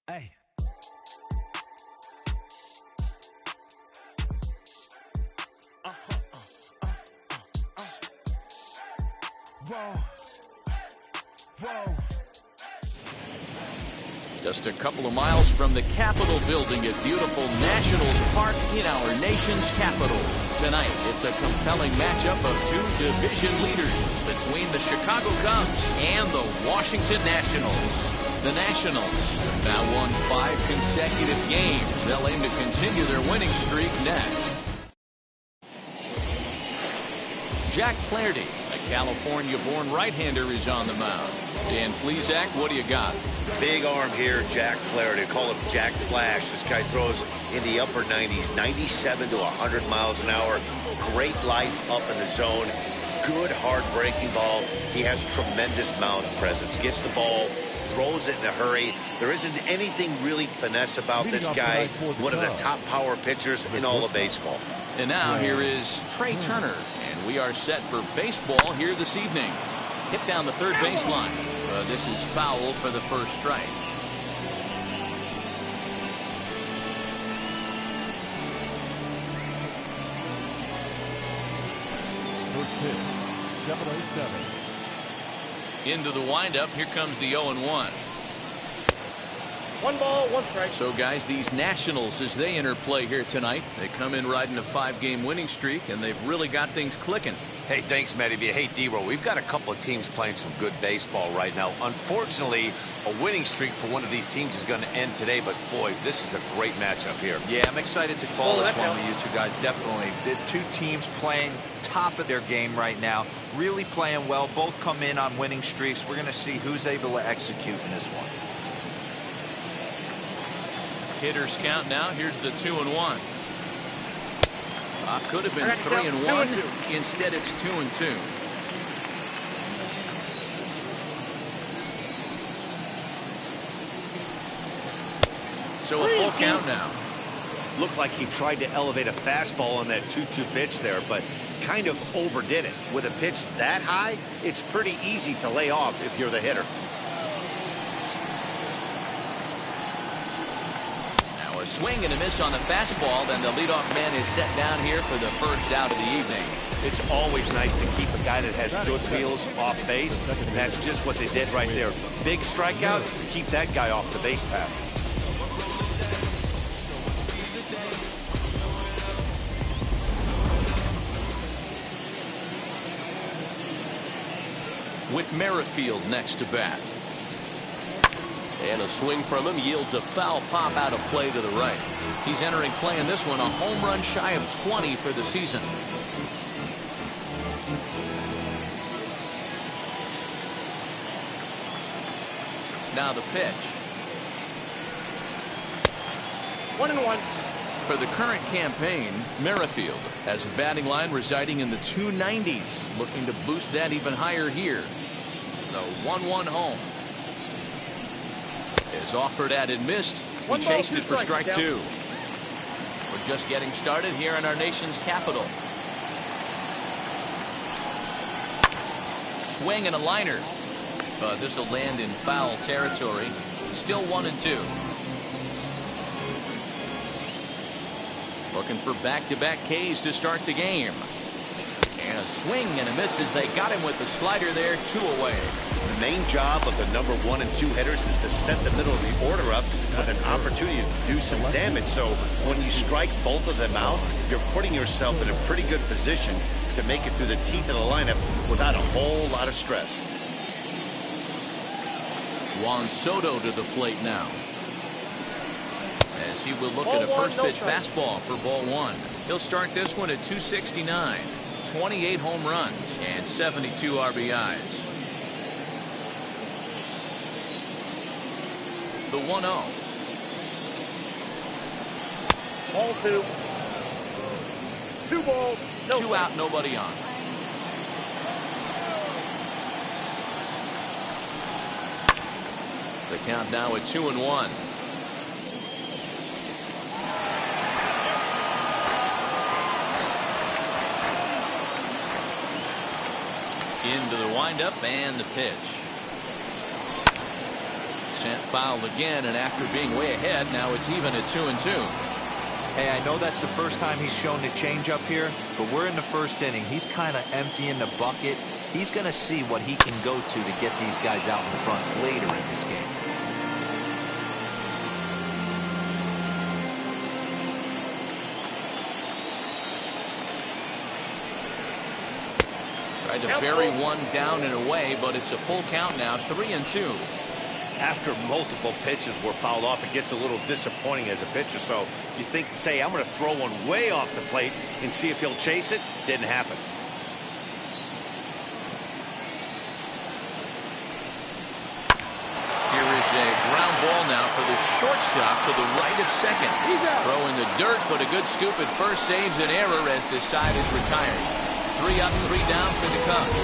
Hey. Whoa. Whoa. Just a couple of miles from the Capitol building at beautiful Nationals Park in our nation's capital. Tonight, it's a compelling matchup of two division leaders between the Chicago Cubs and the Washington Nationals. The Nationals have now won 5 consecutive games. They'll aim to continue their winning streak next. Jack Flaherty, a California-born right-hander, is on the mound. Dan Plesac, what do you got? Big arm here, Jack Flaherty. Call him Jack Flash. This guy throws in the upper 90s, 97 to 100 miles an hour. Great life up in the zone. Good hard breaking ball. He has tremendous mound presence. Gets the ball, throws it in a hurry. There isn't anything really finesse about this guy. One of the top power pitchers in all of baseball. And now here is Trey Turner, and we are set for baseball here this evening. Hit down the third baseline. This is foul for the first strike. First pitch, 7-0-7. Into the windup, here comes the 0-1. 1 ball, 1 strike. So, guys, these Nationals, as they enter play here tonight, they come in riding a 5-game winning streak, and they've really got things clicking. Hey, thanks, Matty. Hey, D-Roll, we've got a couple of teams playing some good baseball right now. Unfortunately, a winning streak for one of these teams is going to end today, but, boy, this is a great matchup here. Yeah, I'm excited to call this one with you two guys, definitely. The two teams playing top of their game right now, really playing well. Both come in on winning streaks. We're going to see who's able to execute in this one. Hitters count now. Here's the 2-1. Could have been 3-1. Instead, it's 2-2. So a full count now. Looked like he tried to elevate a fastball on that 2-2 pitch there, but kind of overdid it. With a pitch that high, it's pretty easy to lay off if you're the hitter. Swing and a miss on the fastball. Then the leadoff man is set down here for the first out of the evening. It's always nice to keep a guy that has good wheels off base. And that's just what they did right there. Big strikeout, keep that guy off the base path. Whit Merrifield next to bat. And a swing from him yields a foul pop out of play to the right. He's entering play in this one, a home run shy of 20 for the season. Now the pitch. 1-1. For the current campaign, Merrifield has a batting line residing in the 290s, looking to boost that even higher here. The 1-1 home. Is offered at and missed. He chased it for strike 2. We're just getting started here in our nation's capital. Swing and a liner. But this will land in foul territory. Still 1-2. Looking for back-to-back Ks to start the game. And a swing and a miss as they got him with the slider there, 2 away. The main job of the number 1 and 2 hitters is to set the middle of the order up with an opportunity to do some damage. So when you strike both of them out, you're putting yourself in a pretty good position to make it through the teeth of the lineup without a whole lot of stress. Juan Soto to the plate now, as he will look at a first pitch fastball for ball 1. He'll start this one at 269. 28 home runs and 72 RBIs. The 1-0. Ball 2. 2 balls. No 2 out, nobody on. The count now at 2-1. Into the windup and the pitch. Sent foul again, and after being way ahead, now it's even at 2-2. Hey, I know that's the first time he's shown the change up here, but we're in the first inning. He's kind of emptying the bucket. He's going to see what he can go to get these guys out in front later in this game. Tried to bury one down and away, but it's a full count now, 3-2. After multiple pitches were fouled off, it gets a little disappointing as a pitcher. So you think, say, I'm going to throw one way off the plate and see if he'll chase it. Didn't happen. Here is a ground ball now for the shortstop to the right of second. Throw in the dirt, but a good scoop at first saves an error as this side is retired. 3 up, 3 down for the Cubs.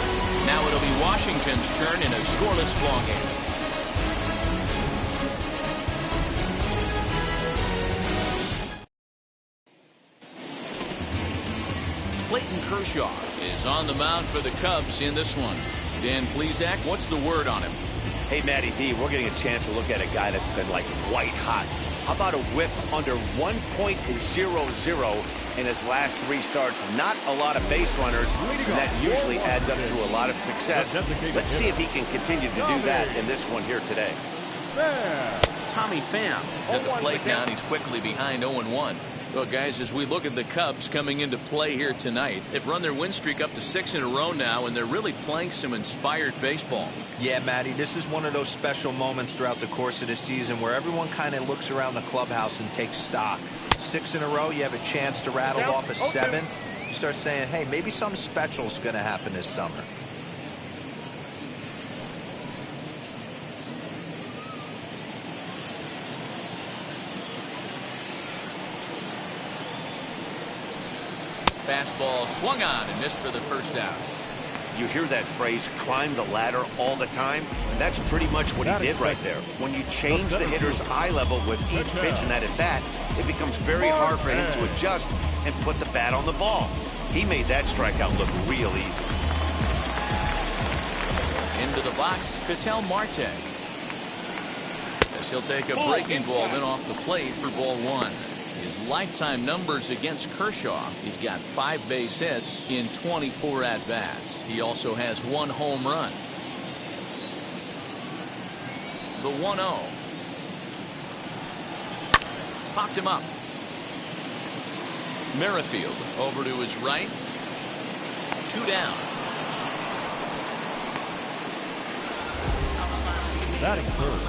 Now it'll be Washington's turn in a scoreless ball game. Clayton Kershaw is on the mound for the Cubs in this one. Dan Plesac, what's the word on him? Hey, Matty V, we're getting a chance to look at a guy that's been like white hot. How about a whip under 1.00 in his last 3 starts? Not a lot of base runners, and that usually adds up to a lot of success. Let's see if he can continue to do that in this one here today. Tommy Pham is at the plate now, and he's quickly behind 0-1. Well, guys, as we look at the Cubs coming into play here tonight, they've run their win streak up to 6 in a row now, and they're really playing some inspired baseball. Yeah, Matty, this is one of those special moments throughout the course of the season where everyone kind of looks around the clubhouse and takes stock. 6 in a row, you have a chance to rattle off a 7th. You start saying, hey, maybe something special is going to happen this summer. Fastball swung on and missed for the first out. You hear that phrase, climb the ladder, all the time, and that's pretty much what he did right there. When you change the hitter's eye level with each pitch in that at-bat, it becomes very hard for him to adjust and put the bat on the ball. He made that strikeout look real easy. Into the box, Ketel Marte. As he'll take a breaking ball then off the plate for ball 1. His lifetime numbers against Kershaw, he's got 5 base hits in 24 at-bats. He also has 1 home run. The 1-0. Popped him up. Merrifield over to his right. 2 down. Batting third,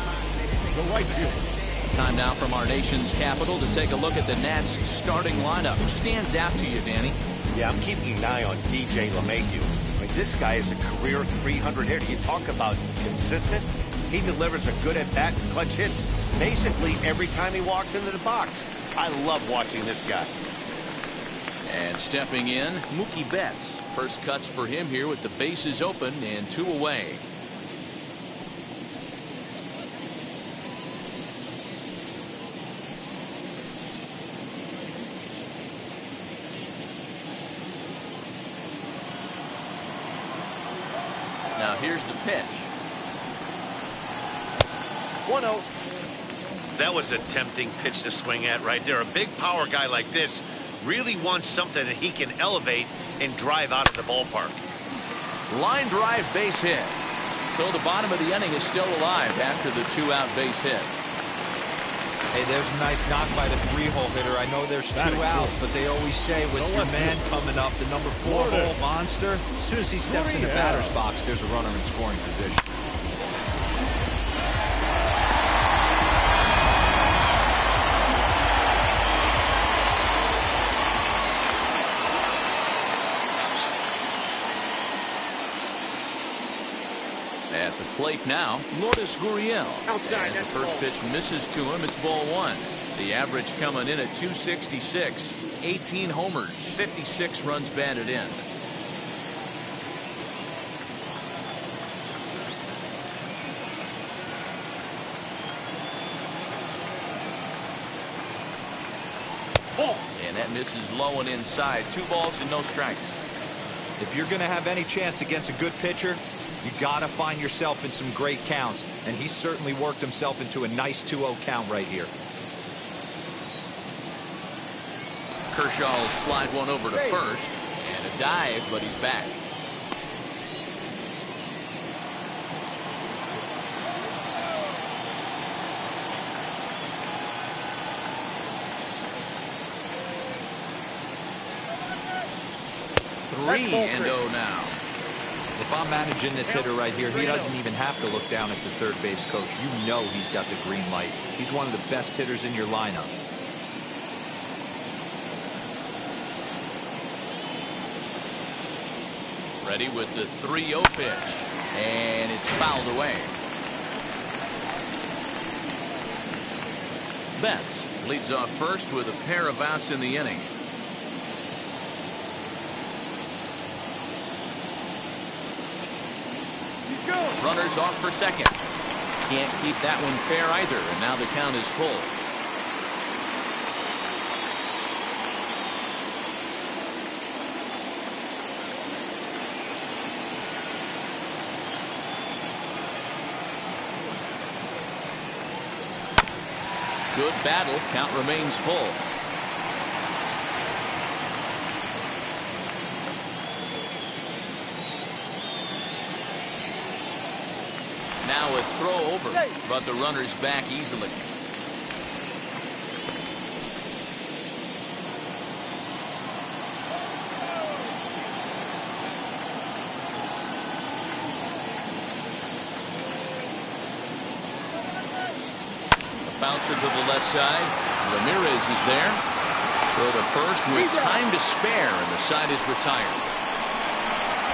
the right fielder. Time now from our nation's capital to take a look at the Nats starting lineup. Who stands out to you, Danny? Yeah, I'm keeping an eye on DJ LeMahieu. I mean, this guy is a career 300 hitter. You talk about consistent. He delivers a good at-bat, clutch hits basically every time he walks into the box. I love watching this guy. And stepping in, Mookie Betts. First cuts for him here with the bases open and 2 away. Now here's the pitch. 1-0. That was a tempting pitch to swing at right there. A big power guy like this really wants something that he can elevate and drive out of the ballpark. Line drive base hit. So the bottom of the inning is still alive after the 2-out base hit. Hey, there's a nice knock by the 3-hole hitter. I know there's 2 outs, but they always say with your man coming up, the number 4-hole monster, as soon as he steps in the batter's box, there's a runner in scoring position. At the plate now, Lourdes Gurriel. As the first pitch misses to him, it's ball 1. The average coming in at 266. 18 homers, 56 runs batted in. And that misses low and inside. 2 balls and no strikes. If you're going to have any chance against a good pitcher, You got to find yourself in some great counts, and he's certainly worked himself into a nice 2-0 count right here. Kershaw will slide one over to first, and a dive, but he's back. Three and 0 now. If I'm managing this hitter right here, he doesn't even have to look down at the third base coach. You know he's got the green light. He's one of the best hitters in your lineup. Ready with the 3-0 pitch, and it's fouled away. Betts leads off first with a pair of outs in the inning. Runners off for second. Can't keep that one fair either, and now the count is full. Good battle. Count remains full. Now a throw over, but the runner's back easily. A bouncer to the left side. Ramirez is there. Throw to first with time to spare, and the side is retired.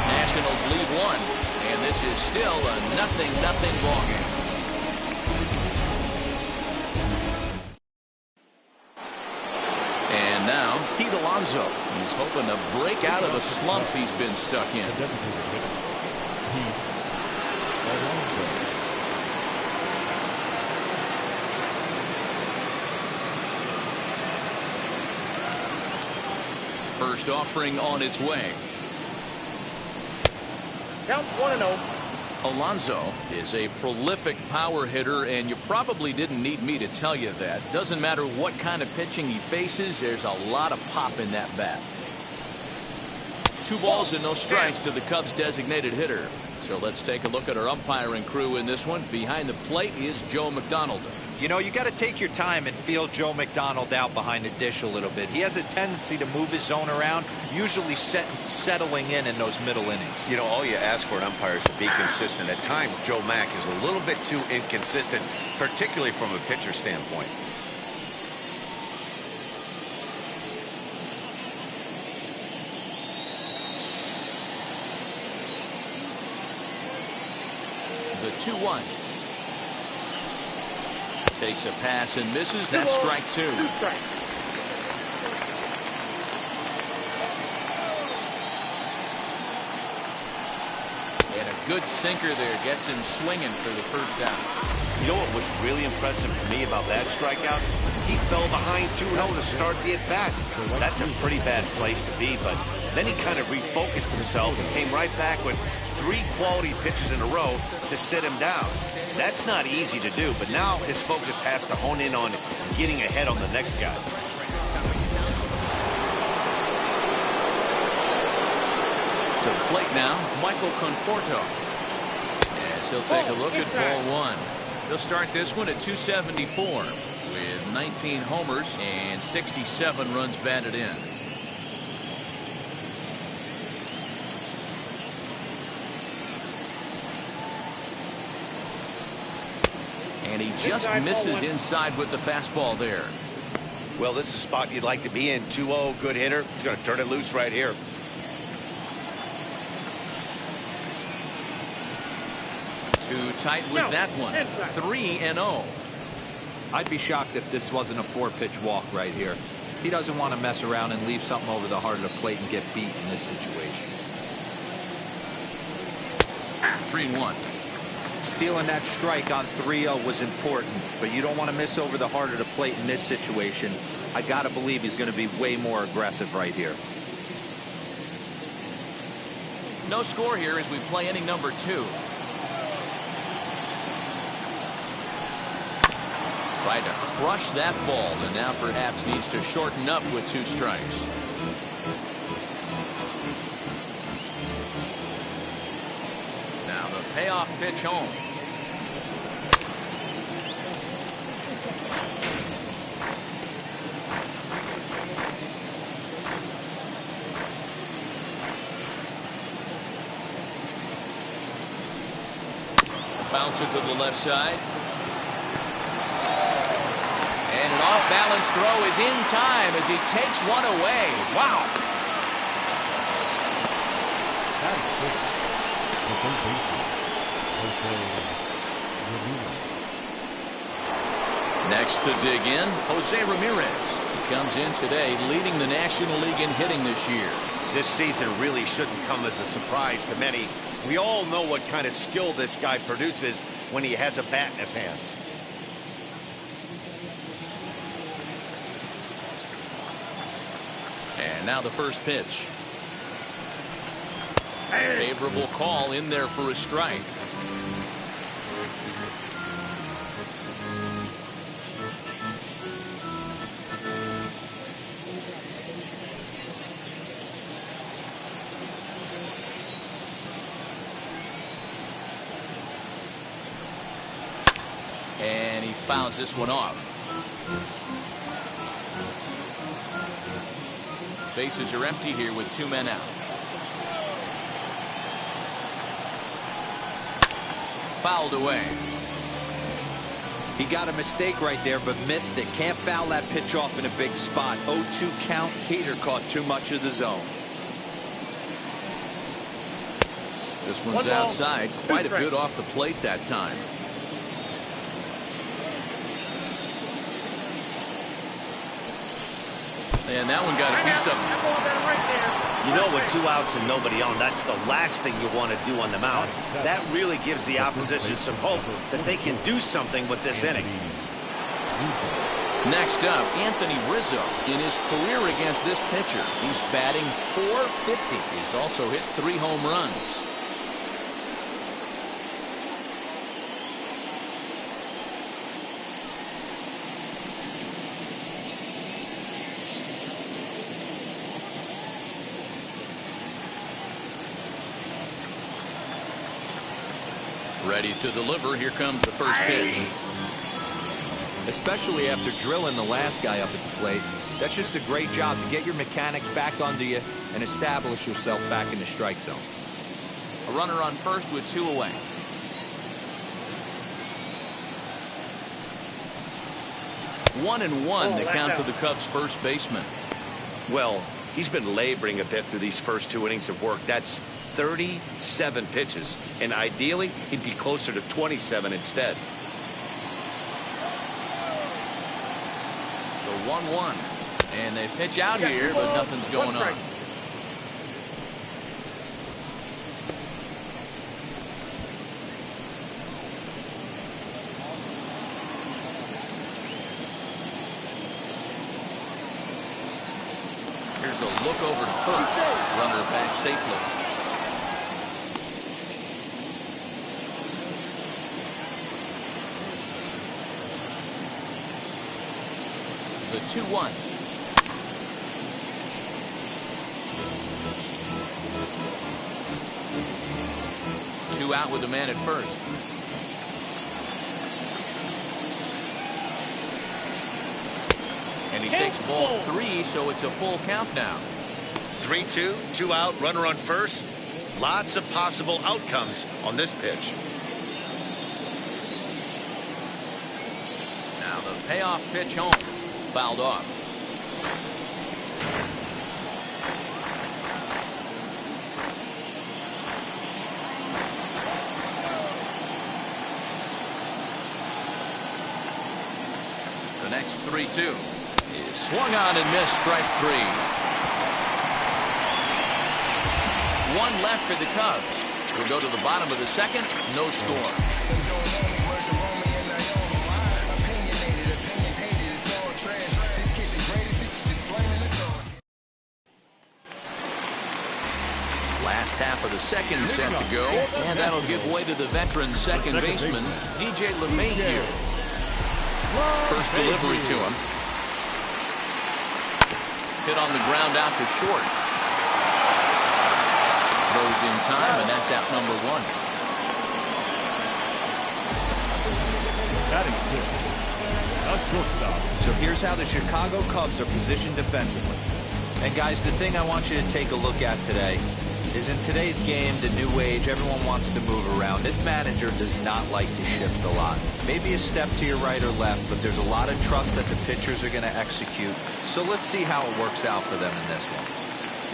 Nationals lead one. And this is still a 0-0 ball game. And now Pete Alonso. He's hoping to break out of the slump he's been stuck in. First offering on its way. Count 1-0. Alonso is a prolific power hitter, and you probably didn't need me to tell you that. Doesn't matter what kind of pitching he faces, there's a lot of pop in that bat. 2 balls and no strikes to the Cubs' designated hitter. So let's take a look at our umpiring crew in this one. Behind the plate is Joe McDonald. You know, you got to take your time and feel Joe McDonald out behind the dish a little bit. He has a tendency to move his zone around, usually settling in those middle innings. You know, all you ask for an umpire is to be consistent. At times, Joe Mack is a little bit too inconsistent, particularly from a pitcher standpoint. The 2-1. Takes a pass and misses. That's strike 2. And a good sinker there gets him swinging for the first out. You know what was really impressive to me about that strikeout? He fell behind 2-0 to start the at-bat. That's a pretty bad place to be, but then he kind of refocused himself and came right back with 3 quality pitches in a row to sit him down. That's not easy to do, but now his focus has to hone in on getting ahead on the next guy. To the plate now, Michael Conforto. As he'll take a look at ball 1. He'll start this one at 274 with 19 homers and 67 runs batted in. And he just misses inside with the fastball there. Well, this is a spot you'd like to be in. 2-0, good hitter. He's going to turn it loose right here. Too tight with that one. 3-0. I'd be shocked if this wasn't a 4-pitch walk right here. He doesn't want to mess around and leave something over the heart of the plate and get beat in this situation. 3-1. Stealing that strike on 3-0 was important, but you don't want to miss over the heart of the plate in this situation. I got to believe he's going to be way more aggressive right here. No score here as we play inning number 2. Tried to crush that ball and now perhaps needs to shorten up with 2 strikes. Now the payoff pitch home. Bounce it to the left side. And an off-balance throw is in time as he takes one away. Wow. That is good. The third baseman, Jose Ramirez. Next to dig in, Jose Ramirez. He comes in today leading the National League in hitting this year. This season really shouldn't come as a surprise to many. We all know what kind of skill this guy produces when he has a bat in his hands. And now the first pitch. Favorable call in there for a strike. And he fouls this one off. Bases are empty here with 2 men out. Fouled away. He got a mistake right there, but missed it. Can't foul that pitch off in a big spot. 0-2 count. Heater caught too much of the zone. This one's outside. Quite a bit off the plate that time. And that one got a piece of it. You know, with 2 outs and nobody on, that's the last thing you want to do on the mound. That really gives the opposition some hope that they can do something with this inning. Next up, Anthony Rizzo. In his career against this pitcher, he's batting .450. He's also hit 3 home runs. Ready to deliver. Here comes the first pitch. Especially after drilling the last guy up at the plate. That's just a great job to get your mechanics back onto you and establish yourself back in the strike zone. A runner on first with 2 away. One and one, the count to the Cubs' first baseman. Well, he's been laboring a bit through these first 2 innings of work. That's 37 pitches, and ideally he'd be closer to 27 instead. The 1-1, and they pitch out here, but nothing's going on. Here's a look over to first. Runner back safely. The 2-1. Two out with the man at first. And he takes ball 3, so it's a full count now. 3-2, 2 out, runner on first. Lots of possible outcomes on this pitch. Now the payoff pitch home. Fouled off. The next 3-2 is swung on and missed. Strike 3. 1 left for the Cubs. We'll go to the bottom of the second. No score. last half of the second set to go, and that'll give way to the veteran second baseman, DJ LeMahieu. First delivery to him. Hit on the ground out to short. Throws in time, and that's out number one. Batting fifth, a shortstop. So here's how the Chicago Cubs are positioned defensively. And guys, the thing I want you to take a look at today is in today's game, the new age, everyone wants to move around. This manager does not like to shift a lot. Maybe a step to your right or left, but there's a lot of trust that the pitchers are going to execute. So let's see how it works out for them in this one.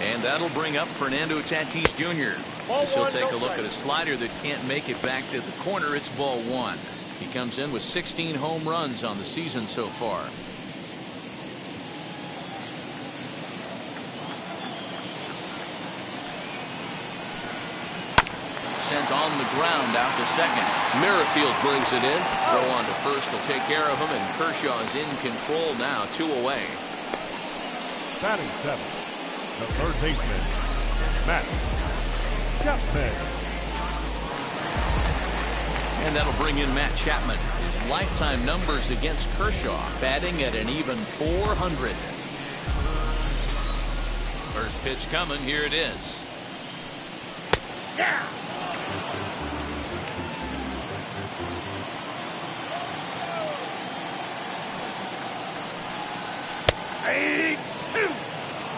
And that'll bring up Fernando Tatis Jr. As he'll take a look at a slider that can't make it back to the corner. It's ball one. He comes in with 16 home runs on the season so far. Sent on the ground out to second. Merrifield brings it in. Throw on to first will take care of him, and Kershaw's in control now, 2 away. Batting seventh, the third baseman, Matt Chapman. And that'll bring in Matt Chapman. His lifetime numbers against Kershaw, batting at an even 400. First pitch coming. Here it is. Yeah.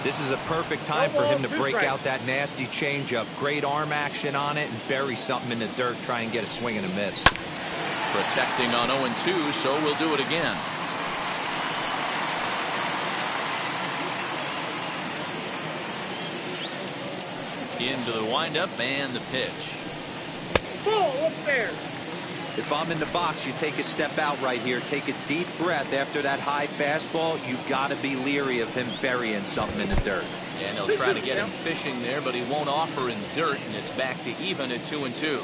This is a perfect time for him to break out that nasty changeup. Great arm action on it and bury something in the dirt. Try and get a swing and a miss. Protecting on 0-2, so we'll do it again. Into the windup and the pitch. Ball up there. If I'm in the box, you take a step out right here. Take a deep breath after that high fastball. You got to be leery of him burying something in the dirt. And they'll try to get him fishing there, but he won't offer in the dirt, and it's back to even at 2-2.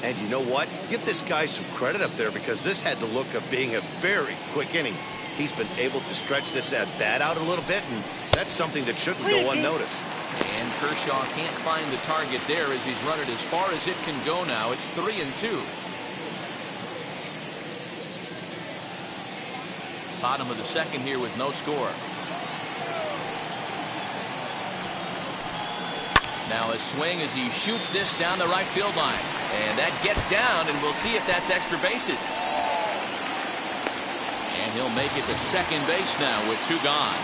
And you know what? Give this guy some credit up there, because this had the look of being a very quick inning. He's been able to stretch this at bat out a little bit, and that's something that shouldn't go unnoticed. And Kershaw can't find the target there as he's run it as far as it can go now. It's 3-2. Bottom of the second here with no score. Now a swing as he shoots this down the right field line. And that gets down, and we'll see if that's extra bases. And he'll make it to second base now with 2 gone.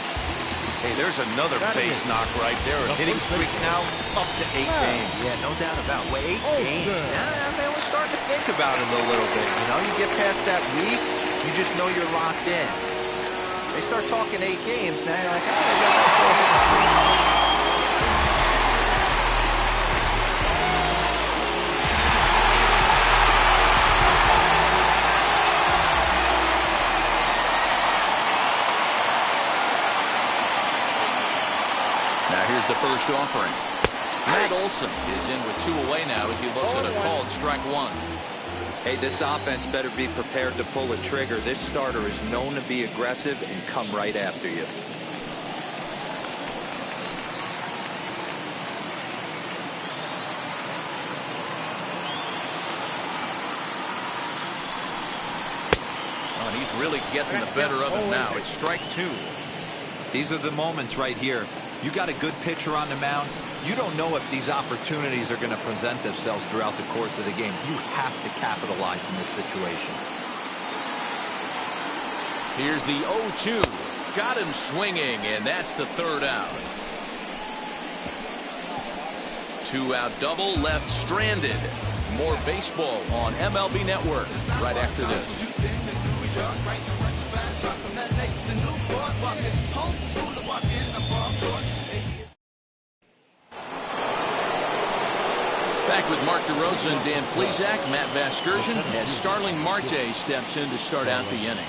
Hey, there's another base knock right there. A hitting streak now up to 8 games. Yeah, no doubt about it. 8 games. Yeah, man, we're starting to think about it a little bit. You know, you get past that week, you just know you're locked in. They start talking 8 games, now you're like, oh, I got myself a streak. Now here's the first offering. Matt Olson is in with 2 away now as he looks at a called strike 1. Hey, this offense better be prepared to pull a trigger. This starter is known to be aggressive and come right after you. Oh, and he's really getting the better of him now. It's strike 2. These are the moments right here. You got a good pitcher on the mound. You don't know if these opportunities are going to present themselves throughout the course of the game. You have to capitalize in this situation. Here's the 0-2. Got him swinging, and that's the 3rd out. 2-out double left stranded. More baseball on MLB Network right after this. Back with Mark DeRosa and Dan Plesac, Matt Vasgersian, as Starling Marte steps in to start out the inning.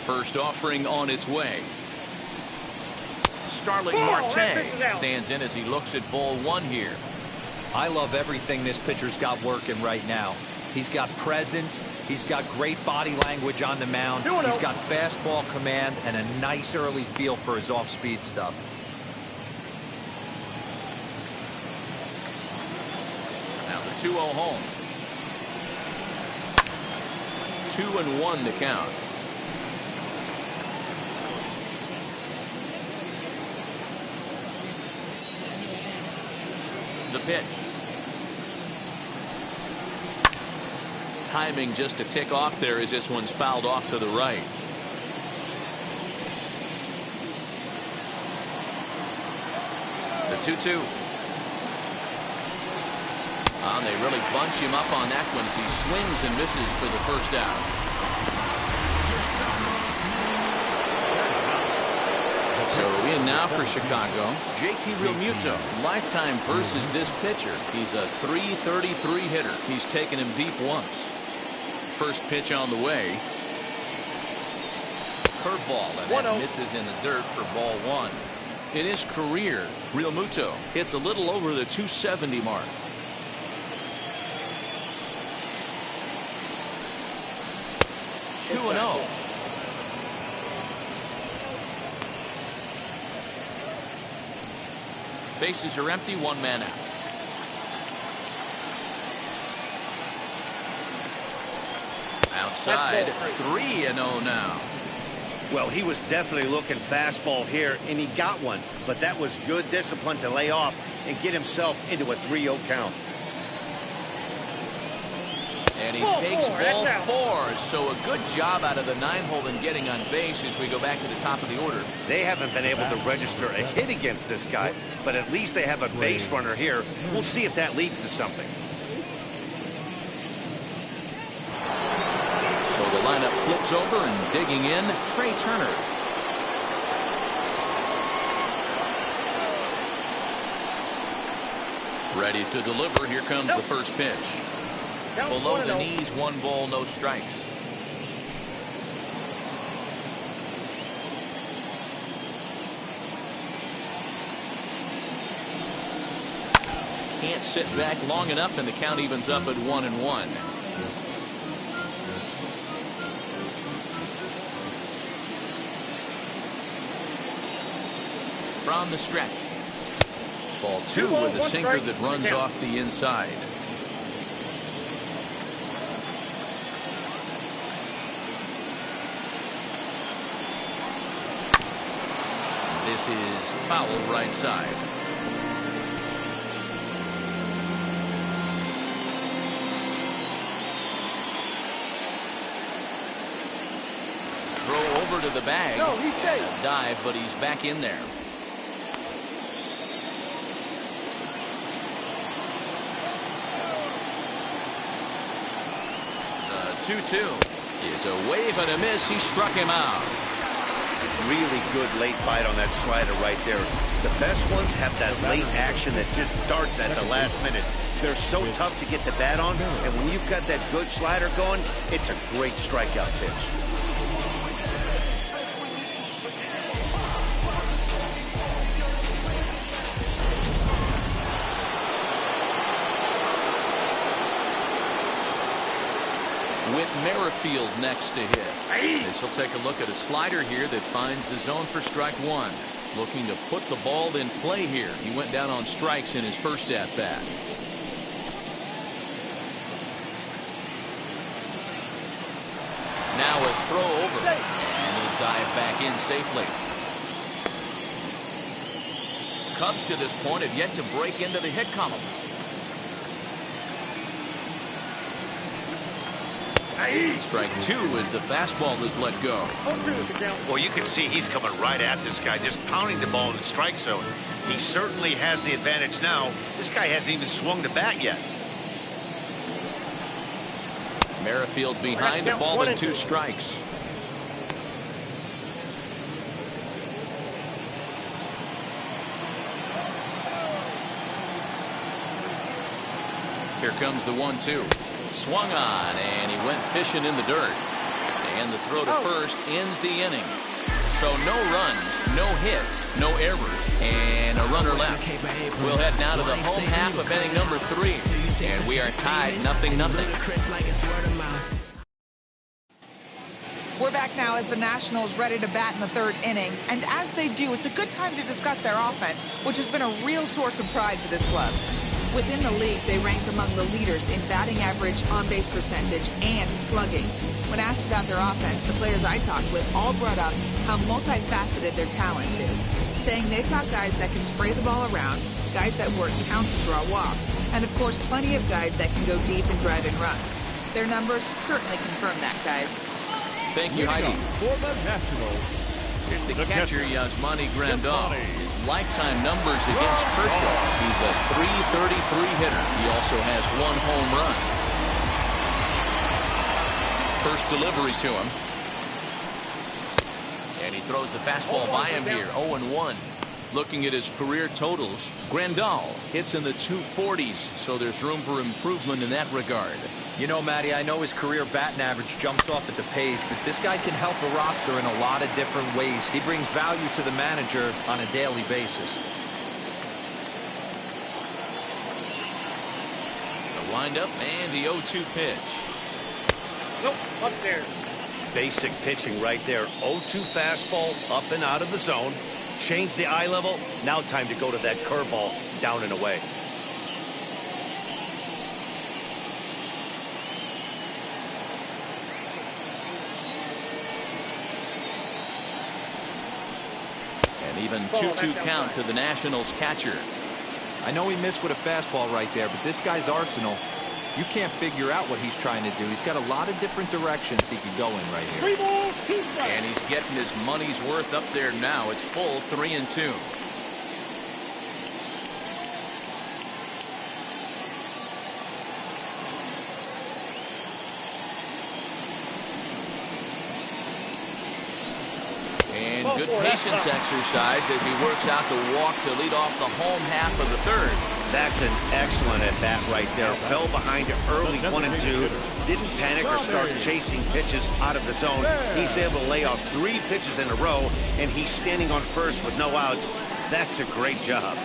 First offering on its way. Starling Marte stands in as he looks at ball 1 here. I love everything this pitcher's got working right now. He's got presence. He's got great body language on the mound. He's got fastball command and a nice early feel for his off-speed stuff. Now the 2-0 home. 2-1 to count. The pitch. Timing just a tick off there as this one's fouled off to the right. The 2-2. And they really bunch him up on that one as he swings and misses for the first out. So in now for Chicago, JT Realmuto. Lifetime versus this pitcher. He's a .333 hitter. He's taken him deep once. First pitch on the way. Curveball, and that misses in the dirt for ball one. In his career, Realmuto hits a little over the .270 mark. Two 2-0. Bases are empty, one man out. Outside, 3-0 now. Well, he was definitely looking fastball here, and he got one. But that was good discipline to lay off and get himself into a 3-0 count. And he takes ball 4. So a good job out of the 9-hole in getting on base as we go back to the top of the order. They haven't been able to register a hit against this guy, but at least they have a base runner here. We'll see if that leads to something. So the lineup flips over and digging in, Trey Turner. Ready to deliver. Here comes the first pitch. Below the knees, 1 ball, no strikes. Can't sit back long enough, and the count evens up at 1-1. From the stretch. Ball 2 with a sinker that runs off the inside. This is foul right side. Throw over to the bag. No, he's safe. Dive, but he's back in there. The 2-2 is a wave and a miss. He struck him out. Really good late bite on that slider right there. The best ones have that late action that just darts at the last minute. They're so tough to get the bat on, and when you've got that good slider going, it's a great strikeout pitch. Whit Merrifield next to hit. This will take a look at a slider here that finds the zone for strike 1. Looking to put the ball in play here. He went down on strikes in his first at bat. Now a throw over, and he'll dive back in safely. Cubs to this point have yet to break into the hit column. Strike 2 as the fastball is let go. Well, you can see he's coming right at this guy, just pounding the ball in the strike zone. He certainly has the advantage now. This guy hasn't even swung the bat yet. Merrifield behind, a ball and 2 strikes. Here comes the 1-2. Swung on, and he went fishing in the dirt. And the throw to first ends the inning. So no runs, no hits, no errors, and a runner left. We'll head now to the home half of inning number 3, and we are tied 0-0. We're back now as the Nationals ready to bat in the 3rd inning, and as they do, it's a good time to discuss their offense, which has been a real source of pride for this club. Within the league, they ranked among the leaders in batting average, on-base percentage, and slugging. When asked about their offense, the players I talked with all brought up how multifaceted their talent is, saying they've got guys that can spray the ball around, guys that work counts and draw walks, and of course plenty of guys that can go deep and drive in runs. Their numbers certainly confirm that, guys. Thank you, Heidi. For the Nationals, Here's the catcher, Yasmani Grandal. His lifetime numbers against Kershaw. He's a .333 hitter. He also has 1 home run. First delivery to him. And he throws the fastball by him here, 0-1. Looking at his career totals, Grandal hits in the 240s, so there's room for improvement in that regard. You know, Matty, I know his career batting average jumps off at the page, but this guy can help a roster in a lot of different ways. He brings value to the manager on a daily basis. The windup and the 0-2 pitch. Nope, up there. Basic pitching right there. 0-2 fastball up and out of the zone. Change the eye level. Now time to go to that curveball down and away. And even 2-2 count to the Nationals catcher. I know he missed with a fastball right there, but this guy's arsenal, you can't figure out what he's trying to do. He's got a lot of different directions he could go in right here. 3 balls, 2 strikes. And he's getting his money's worth up there now. It's full 3-2. And good patience exercised as he works out the walk to lead off the home half of the 3rd. That's an excellent at-bat right there. Fell behind early 1-2. Didn't panic or start chasing pitches out of the zone. He's able to lay off 3 pitches in a row, and he's standing on first with no outs. That's a great job.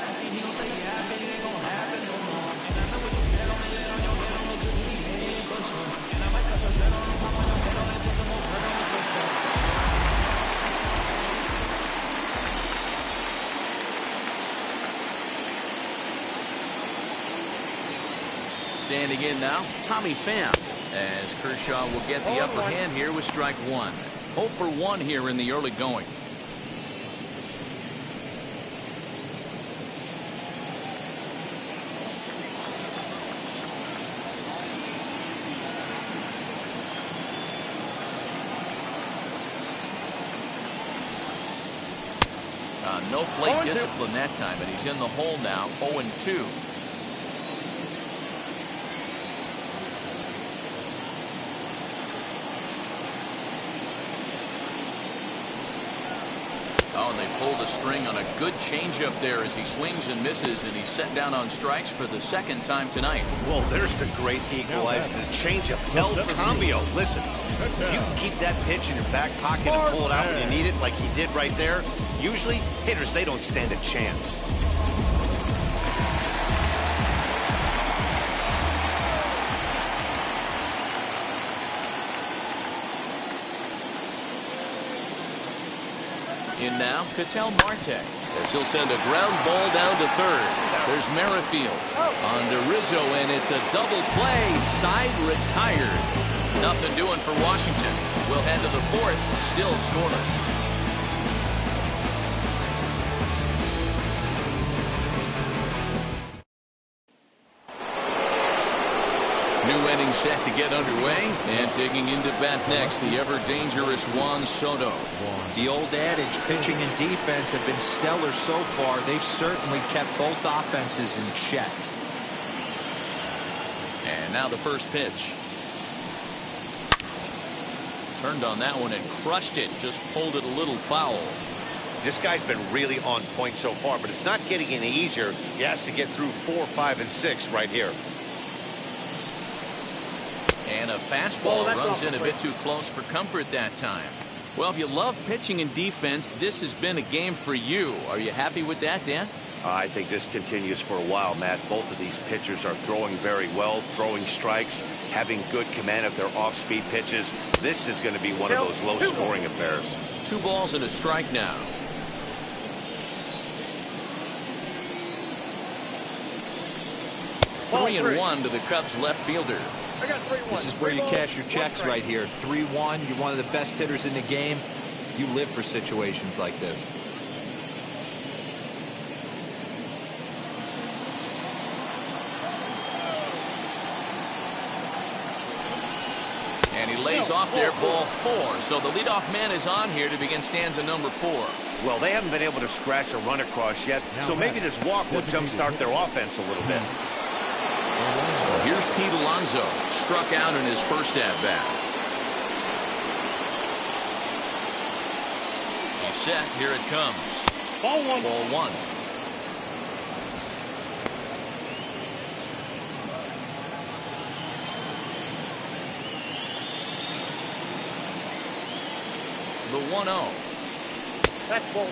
Standing in now, Tommy Pham, as Kershaw will get the upper hand here with strike 1. 0 for 1 here in the early going. No plate discipline that time, and he's in the hole now, 0-2. Oh, and they pulled a string on a good changeup there as he swings and misses, and he's set down on strikes for the 2nd time tonight. Well, there's the great equalizer, the changeup. El Cambio. Listen, if you can keep that pitch in your back pocket and pull it out when you need it like he did right there, usually hitters, they don't stand a chance. In now, Ketel Marte, as he'll send a ground ball down to 3rd. There's Merrifield on to Rizzo, and it's a double play. Side retired. Nothing doing for Washington. We'll head to the 4th, still scoreless. New inning set to get underway, and digging into bat next, the ever-dangerous Juan Soto. The old adage, pitching and defense have been stellar so far. They've certainly kept both offenses in check. And now the first pitch. Turned on that one and crushed it, just pulled it a little foul. This guy's been really on point so far, but it's not getting any easier. He has to get through 4, 5, and 6 right here. And a fastball runs in a bit too close for comfort that time. Well, if you love pitching and defense, this has been a game for you. Are you happy with that, Dan? I think this continues for a while, Matt. Both of these pitchers are throwing very well, throwing strikes, having good command of their off-speed pitches. This is going to be one of those low-scoring affairs. 2 balls and a strike now. Ball 3-1 to the Cubs left fielder. I got 3-1. This is where you cash your checks right here. 3-1. You're one of the best hitters in the game. You live for situations like this. And he lays off there, ball 4. So the leadoff man is on here to begin stanza number 4. Well, they haven't been able to scratch a run across yet, so maybe this walk will jumpstart their offense a little bit. So here's Pete Alonso, struck out in his first at-bat. He's set. Here it comes. Ball 1. Ball 1. The 1-0. That's ball 2.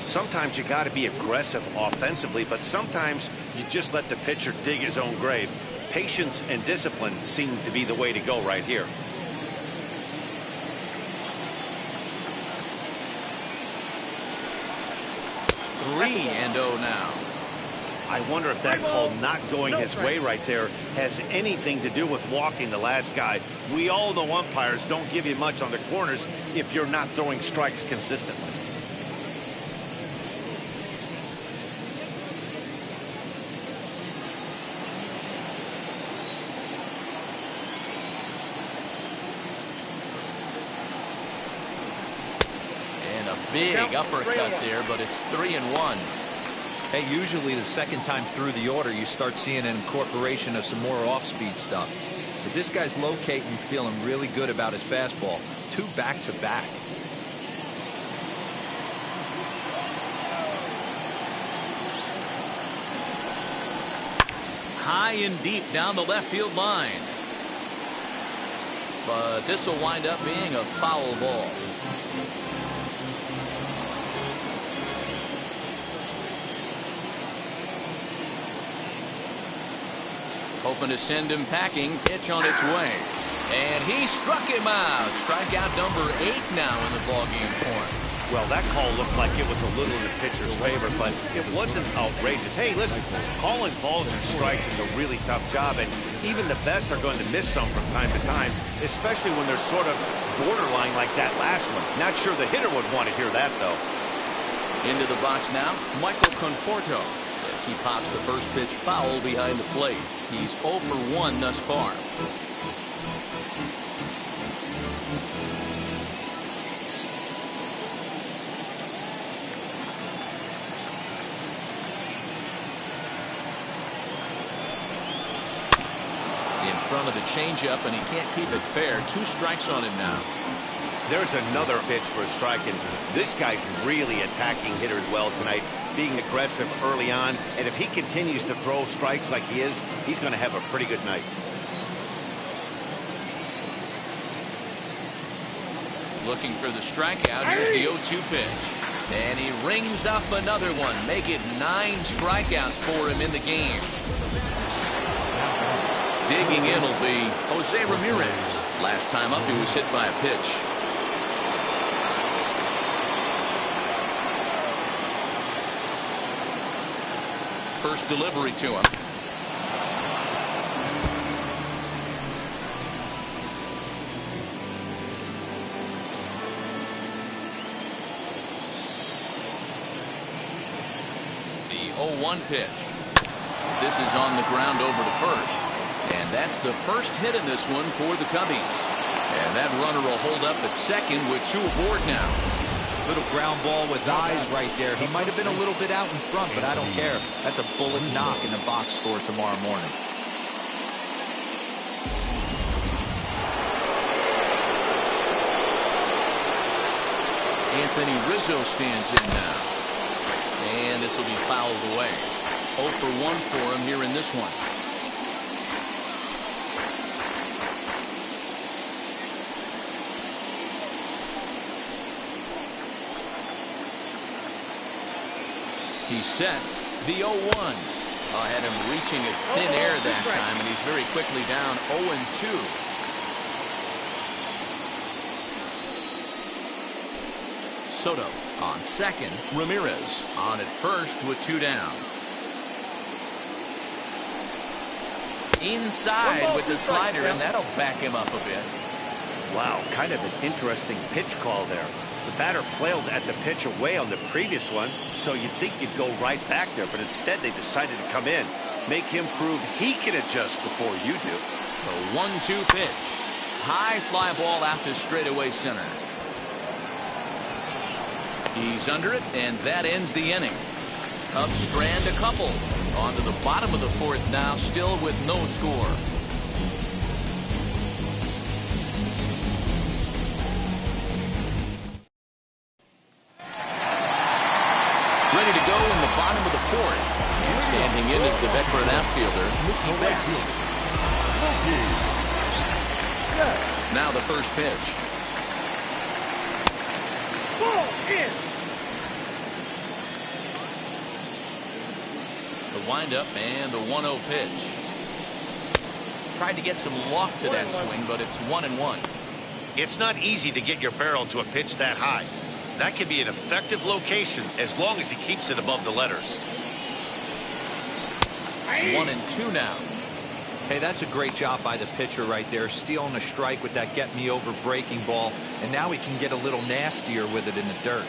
Sometimes you got to be aggressive offensively, but sometimes you just let the pitcher dig his own grave. Patience and discipline seem to be the way to go right here. Three and 0 now. I wonder if that call not going his way right there has anything to do with walking the last guy. We all know umpires don't give you much on the corners if you're not throwing strikes consistently. And a big uppercut there, but it's 3-1. Hey, usually the second time through the order, you start seeing an incorporation of some more off-speed stuff. But this guy's locating and feeling really good about his fastball. 2 back-to-back. High and deep down the left field line. But this will wind up being a foul ball. Hoping to send him packing. Pitch on its way. And he struck him out. Strikeout number 8 now in the ballgame for him. Well, that call looked like it was a little in the pitcher's favor, but it wasn't outrageous. Hey, listen, calling balls and strikes is a really tough job, and even the best are going to miss some from time to time, especially when they're sort of borderline like that last one. Not sure the hitter would want to hear that, though. Into the box now, Michael Conforto. As he pops the first pitch foul behind the plate. He's 0 for 1 thus far. In front of the changeup, and he can't keep it fair. 2 strikes on him now. There's another pitch for a strike, and this guy's really attacking hitters well tonight, being aggressive early on, and if he continues to throw strikes like he is, he's going to have a pretty good night. Looking for the strikeout. Here's the 0-2 pitch. And he rings up another one. Make it 9 strikeouts for him in the game. Digging in will be Jose Ramirez. Last time up, he was hit by a pitch. First delivery to him. The 0-1 pitch. This is on the ground over to first. And that's the first hit in this one for the Cubbies. And that runner will hold up at second with 2 aboard now. Little ground ball with eyes right there. He might have been a little bit out in front, but I don't care. That's a bullet knock in the box score tomorrow morning. Anthony Rizzo stands in now. And this will be fouled away. 0 for 1 for him here in this one. He's set. The 0-1. Had him reaching at thin air that time, and he's very quickly down 0-2. Soto on second. Ramirez on at first with 2 down. Inside with the slider, and that'll back him up a bit. Wow, kind of an interesting pitch call there. The batter flailed at the pitch away on the previous one, so you'd think you'd go right back there, but instead they decided to come in, make him prove he can adjust before you do. The 1-2 pitch. High fly ball out to straightaway center. He's under it, and that ends the inning. Cubs strand a couple. On to the bottom of the 4th now, still with no score. Ready to go in the bottom of the 4th. And standing in is the veteran outfielder, Mookie Betts. Now the first pitch. Ball in. The windup and the 1-0 pitch. Tried to get some loft to that swing, but it's 1-1. It's not easy to get your barrel to a pitch that high. That can be an effective location as long as he keeps it above the letters. 1-2 now. Hey, that's a great job by the pitcher right there, stealing a strike with that get-me-over breaking ball, and now he can get a little nastier with it in the dirt.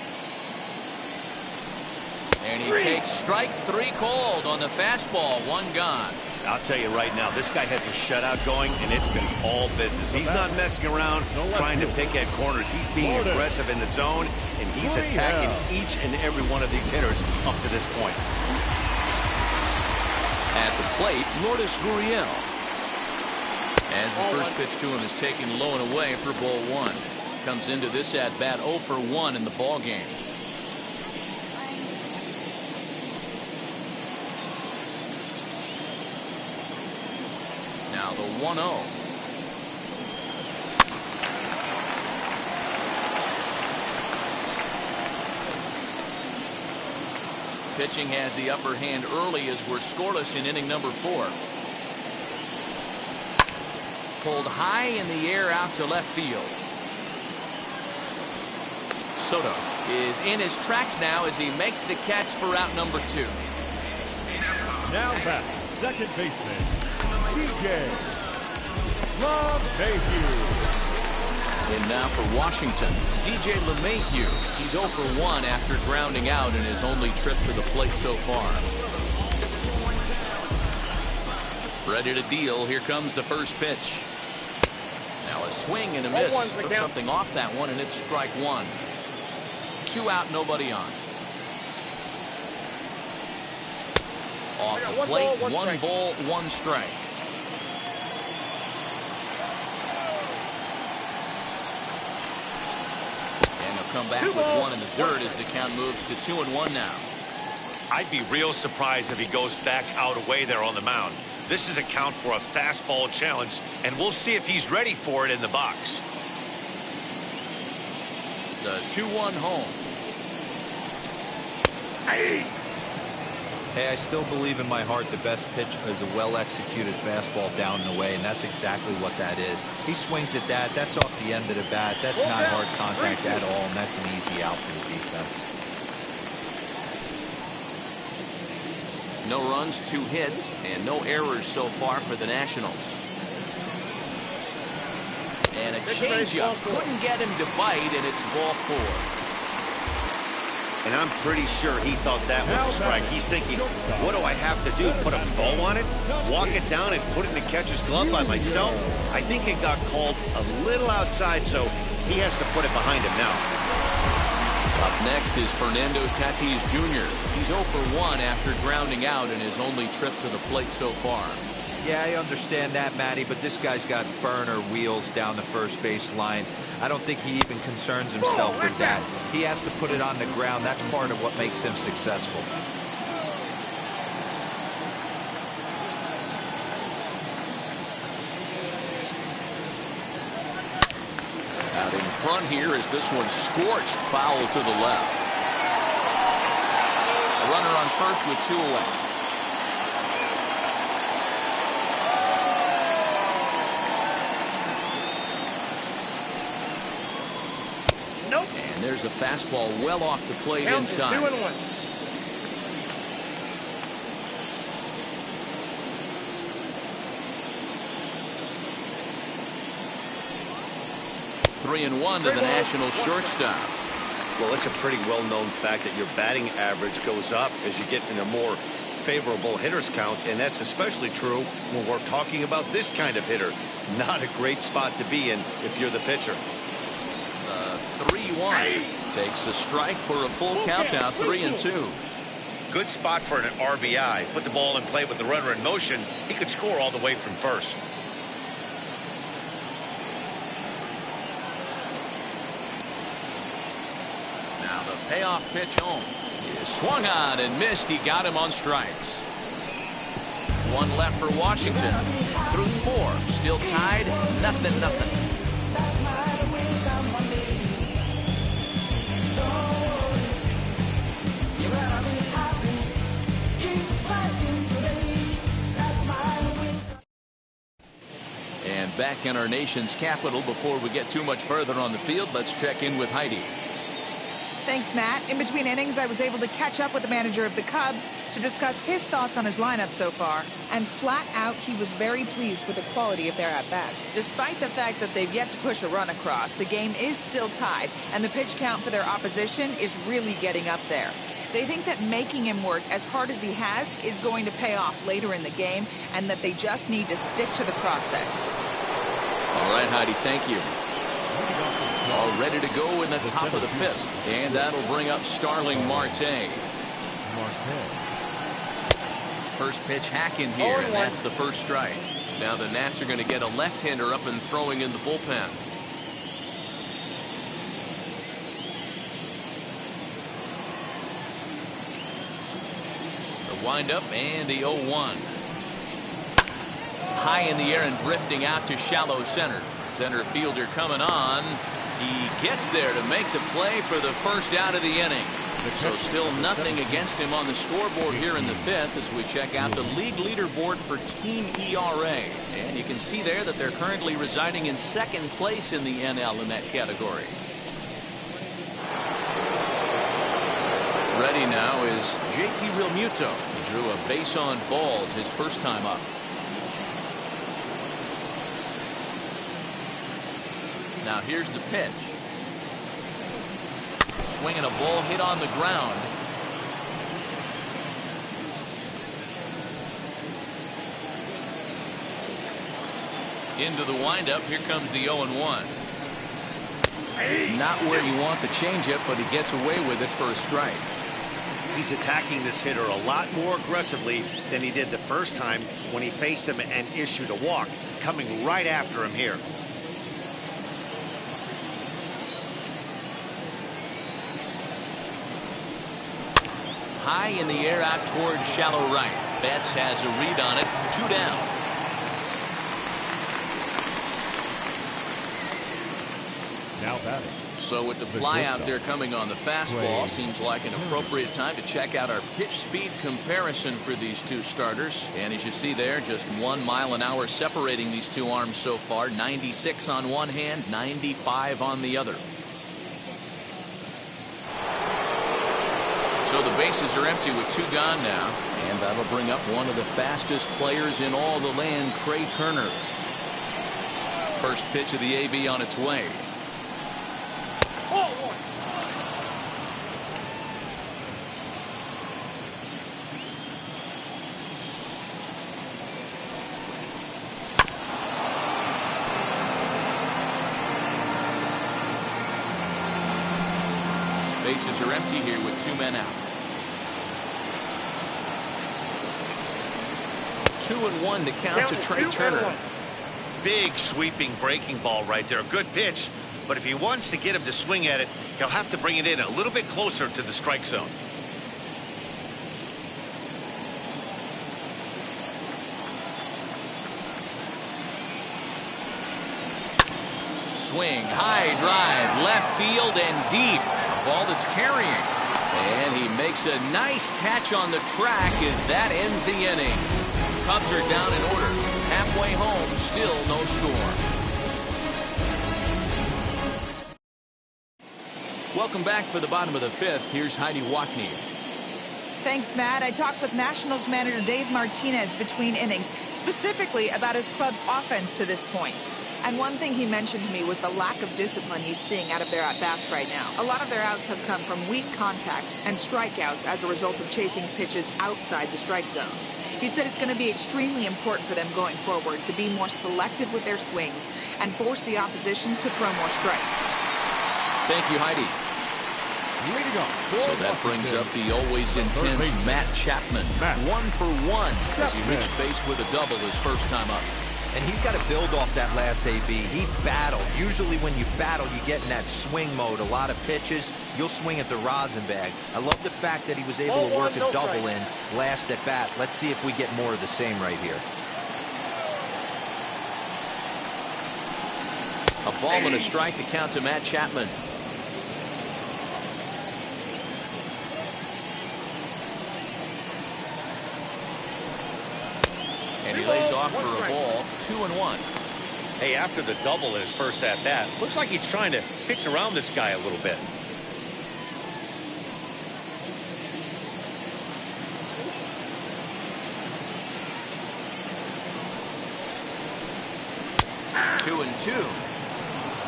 And he takes strike 3 called on the fastball. 1 gone. I'll tell you right now, this guy has a shutout going, and it's been all business. He's not messing around trying to pick at corners. He's being aggressive in the zone, and he's attacking each and every one of these hitters up to this point. At the plate, Lourdes Gurriel. As the first pitch to him is taken low and away for ball 1. Comes into this at-bat 0 for 1 in the ball game. Now the 1-0. Pitching has the upper hand early as we're scoreless in inning number 4. Pulled high in the air out to left field. Soto is in his tracks now as he makes the catch for out number 2. Now back, second baseman, DJ LeMahieu. And now for Washington, DJ LeMahieu. He's 0 for 1 after grounding out in his only trip to the plate so far. Ready to deal. Here comes the first pitch. Now a swing and a miss. Took something off that one, and it's strike 1. 2 out, nobody on. Off the plate, 1 ball, 1 strike. And he'll come back with 1 in the dirt as the count moves to 2-1 now. I'd be real surprised if he goes back out away there on the mound. This is a count for a fastball challenge, and we'll see if he's ready for it in the box. The 2-1 home. Hey, I still believe in my heart the best pitch is a well-executed fastball down and away, and that's exactly what that is. He swings at that. That's off the end of the bat. That's not hard contact at all, and that's an easy out for the defense. No runs, 2 hits, and no errors so far for the Nationals. And a changeup. Couldn't get him to bite, and it's ball 4. And I'm pretty sure he thought that was a strike. He's thinking, what do I have to do? Put a bow on it? Walk it down and put it in the catcher's glove by myself? I think it got called a little outside, so he has to put it behind him now. Up next is Fernando Tatis Jr. He's 0 for 1 after grounding out in his only trip to the plate so far. Yeah, I understand that, Matty, but this guy's got burner wheels down the first base line. I don't think he even concerns himself with that. He has to put it on the ground. That's part of what makes him successful. Out in front here is this one scorched foul to the left. A runner on on first with 2 away. Nope. And there's a fastball well off the plate Down to inside. 2-1. 3-1 to the Nationals shortstop. Well, it's a pretty well-known fact that your batting average goes up as you get into more favorable hitters counts, and that's especially true when we're talking about this kind of hitter. Not a great spot to be in if you're the pitcher. The 3-1 takes a strike for a full count, now 3-2. Good spot for an RBI. Put the ball in play with the runner in motion. He could score all the way from first. Now the payoff pitch home is swung on and missed. He got him on strikes. 1 left for Washington. Through 4, still tied, 0-0. And back in our nation's capital, before we get too much further on the field, let's check in with Heidi. Thanks, Matt. In between innings, I was able to catch up with the manager of the Cubs to discuss his thoughts on his lineup so far. And flat out, he was very pleased with the quality of their at-bats. Despite the fact that they've yet to push a run across, the game is still tied, and the pitch count for their opposition is really getting up there. They think that making him work as hard as he has is going to pay off later in the game, and that they just need to stick to the process. All right, Heidi, thank you. All ready to go in the top of the 5th. And that'll bring up Starling Marte. First pitch hack in here, and that's the first strike. Now the Nats are going to get a left-hander up and throwing in the bullpen. The windup and the 0-1. High in the air and drifting out to shallow center. Center fielder coming on. He gets there to make the play for the first out of the inning. So still nothing against him on the scoreboard here in the 5th as we check out the league leaderboard for team ERA. And you can see there that they're currently residing in 2nd place in the NL in that category. Ready now is JT Realmuto. He drew a base on balls his first time up. Now here's the pitch. Swinging a ball hit on the ground. Into the windup. Here comes the 0-1. Not where you want the changeup, but he gets away with it for a strike. He's attacking this hitter a lot more aggressively than he did the first time when he faced him and issued a walk. Coming right after him here. High in the air out toward shallow right. Betts has a read on it. 2 down. Now batting. So with the fly out there coming on the fastball, seems like an appropriate time to check out our pitch speed comparison for these two starters. And as you see there, just 1 mile an hour separating these two arms so far. 96 on one hand, 95 on the other. So the bases are empty with 2 gone now. And that'll bring up one of the fastest players in all the land, Trey Turner. First pitch of the AB on its way. Bases are empty here with 2 men out. 2-1 to count to Trey Turner. Big sweeping breaking ball right there. A good pitch, but if he wants to get him to swing at it, he'll have to bring it in a little bit closer to the strike zone. Swing, high drive, left field and deep. A ball that's carrying. And he makes a nice catch on the track as that ends the inning. Cubs are down in order. Halfway home, still no score. Welcome back for the bottom of the fifth. Here's Heidi Watney. Thanks, Matt. I talked with Nationals manager Dave Martinez between innings, specifically about his club's offense to this point. And one thing he mentioned to me was the lack of discipline he's seeing out of their at-bats right now. A lot of their outs have come from weak contact and strikeouts as a result of chasing pitches outside the strike zone. He said it's going to be extremely important for them going forward to be more selective with their swings and force the opposition to throw more strikes. Thank you, Heidi. So that brings up the always intense Matt Chapman. 1 for 1 as he reached base with a double his first time up. And he's got to build off that last AB. He battled. Usually when you battle, you get in that swing mode. A lot of pitches, you'll swing at the rosin bag. I love the fact that he was able to work a double in last at bat. Let's see if we get more of the same right here. A ball and a strike to count to Matt Chapman. And he lays off for a ball, 2-1. Hey, after the double in his first at-bat, looks like he's trying to pitch around this guy a little bit. Two and two.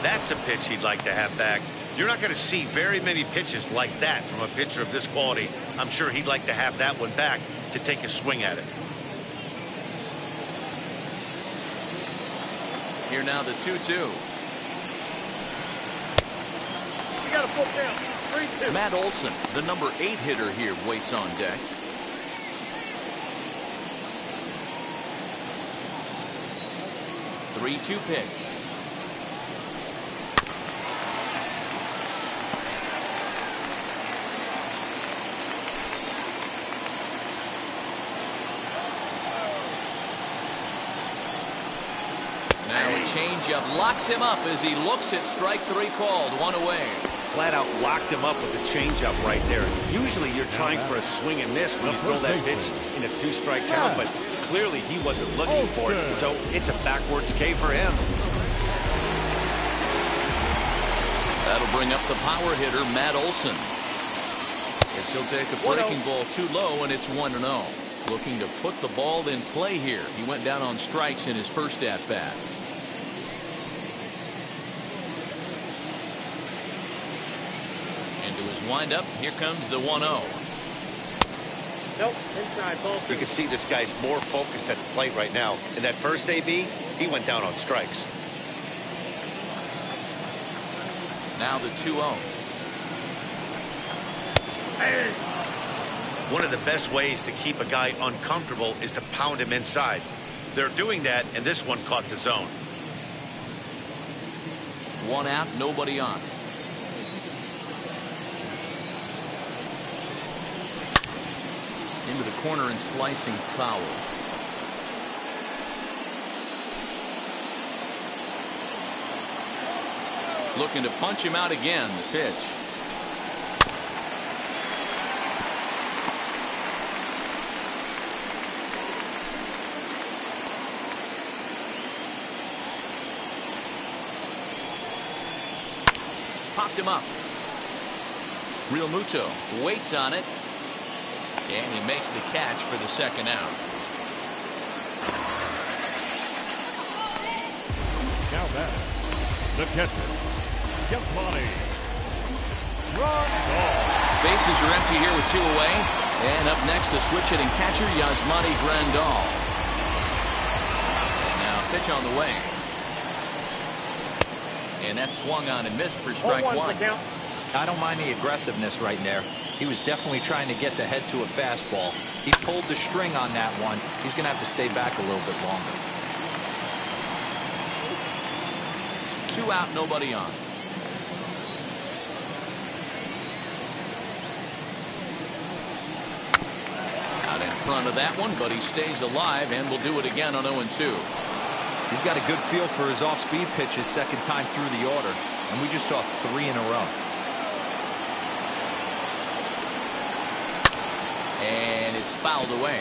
That's a pitch he'd like to have back. You're not going to see very many pitches like that from a pitcher of this quality. I'm sure he'd like to have that one back to take a swing at it. Here now the 2-2. You got a full count. 3-2. Matt Olson, the number 8 hitter here, waits on deck. Three-two pitch. Now a changeup locks him up as he looks at strike 3 called. 1 away. Flat out locked him up with the changeup right there. Usually you're trying for a swing and miss when you throw that pitch in a 2-strike count, but clearly he wasn't looking for it, so it's a backwards K for him. That'll bring up the power hitter, Matt Olson. As he'll take a breaking ball too low, and it's 1-0. Looking to put the ball in play here. He went down on strikes in his first at-bat. Into his windup, here comes the 1-0. Nope, inside, ball 2. You can see this guy's more focused at the plate right now. In that first AB, he went down on strikes. Now the 2-0. Hey. One of the best ways to keep a guy uncomfortable is to pound him inside. They're doing that, and this one caught the zone. 1 out, nobody on. Into the corner and slicing foul. Looking to punch him out again. The pitch. Popped him up. Real Muto waits on it. And he makes the catch for the second out. Now that the catcher, Yasmani Grandal. Bases are empty here with 2 away. And up next, the switch hitting catcher, Yasmani Grandal. Now pitch on the way. And that swung on and missed for strike 1. I don't mind the aggressiveness right there. He was definitely trying to get the head to a fastball. He pulled the string on that one. He's going to have to stay back a little bit longer. 2 out, nobody on. Out in front of that one, but he stays alive and will do it again on 0-2. He's got a good feel for his off-speed pitches second time through the order, and we just saw 3 in a row. It's fouled away.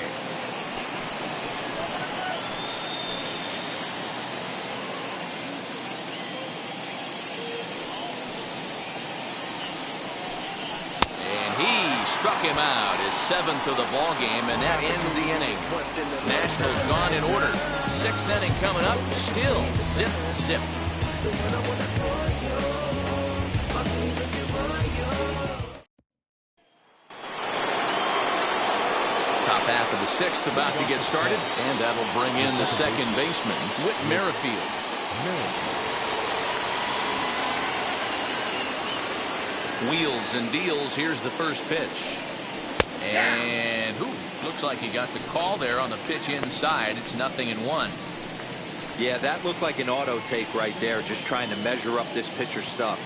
Struck him out, his 7th of the ball game, and that ends the inning. Nationals gone in order. 6th inning coming up, still zip, zip. Top half of the 6th about to get started, and that'll bring in the second baseman, Whit Merrifield. Wheels and deals. Here's the first pitch. And looks like he got the call there on the pitch inside. It's 0-1. Yeah, that looked like an auto take right there, just trying to measure up this pitcher's stuff.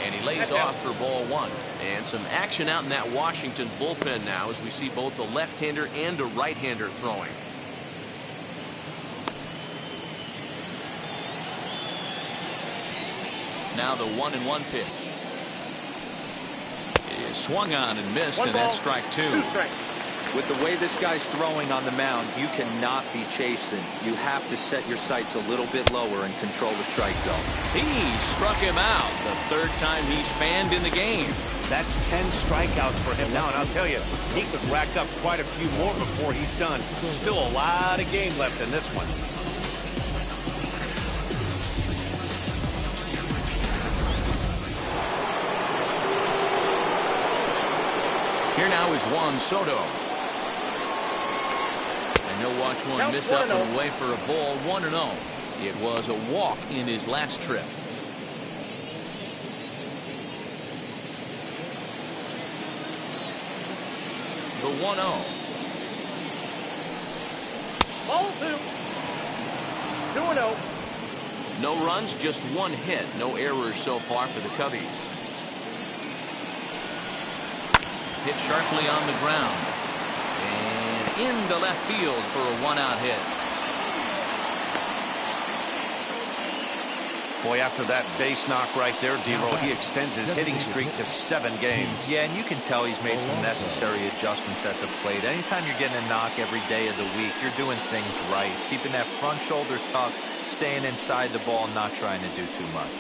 And he lays off for ball 1. And some action out in that Washington bullpen now as we see both a left-hander and a right-hander throwing. Now the 1-1 pitch. He swung on and missed, and that's strike 2. With the way this guy's throwing on the mound, you cannot be chasing. You have to set your sights a little bit lower and control the strike zone. He struck him out the 3rd time he's fanned in the game. That's 10 strikeouts for him now, and I'll tell you, he could rack up quite a few more before he's done. Still a lot of game left in this one. Here now is Juan Soto. And he'll watch one miss up and away for a ball. 1-0. It was a walk in his last trip. The 1-0. Ball 2. 2-0. No runs, just 1 hit. No errors so far for the Cubbies. Hit sharply on the ground. And into left field for a 1-out hit. Boy, after that base knock right there, D-Roll, he extends his hitting streak to 7 games. Yeah, and you can tell he's made some necessary adjustments at the plate. Anytime you're getting a knock every day of the week, you're doing things right. He's keeping that front shoulder tucked, staying inside the ball, not trying to do too much.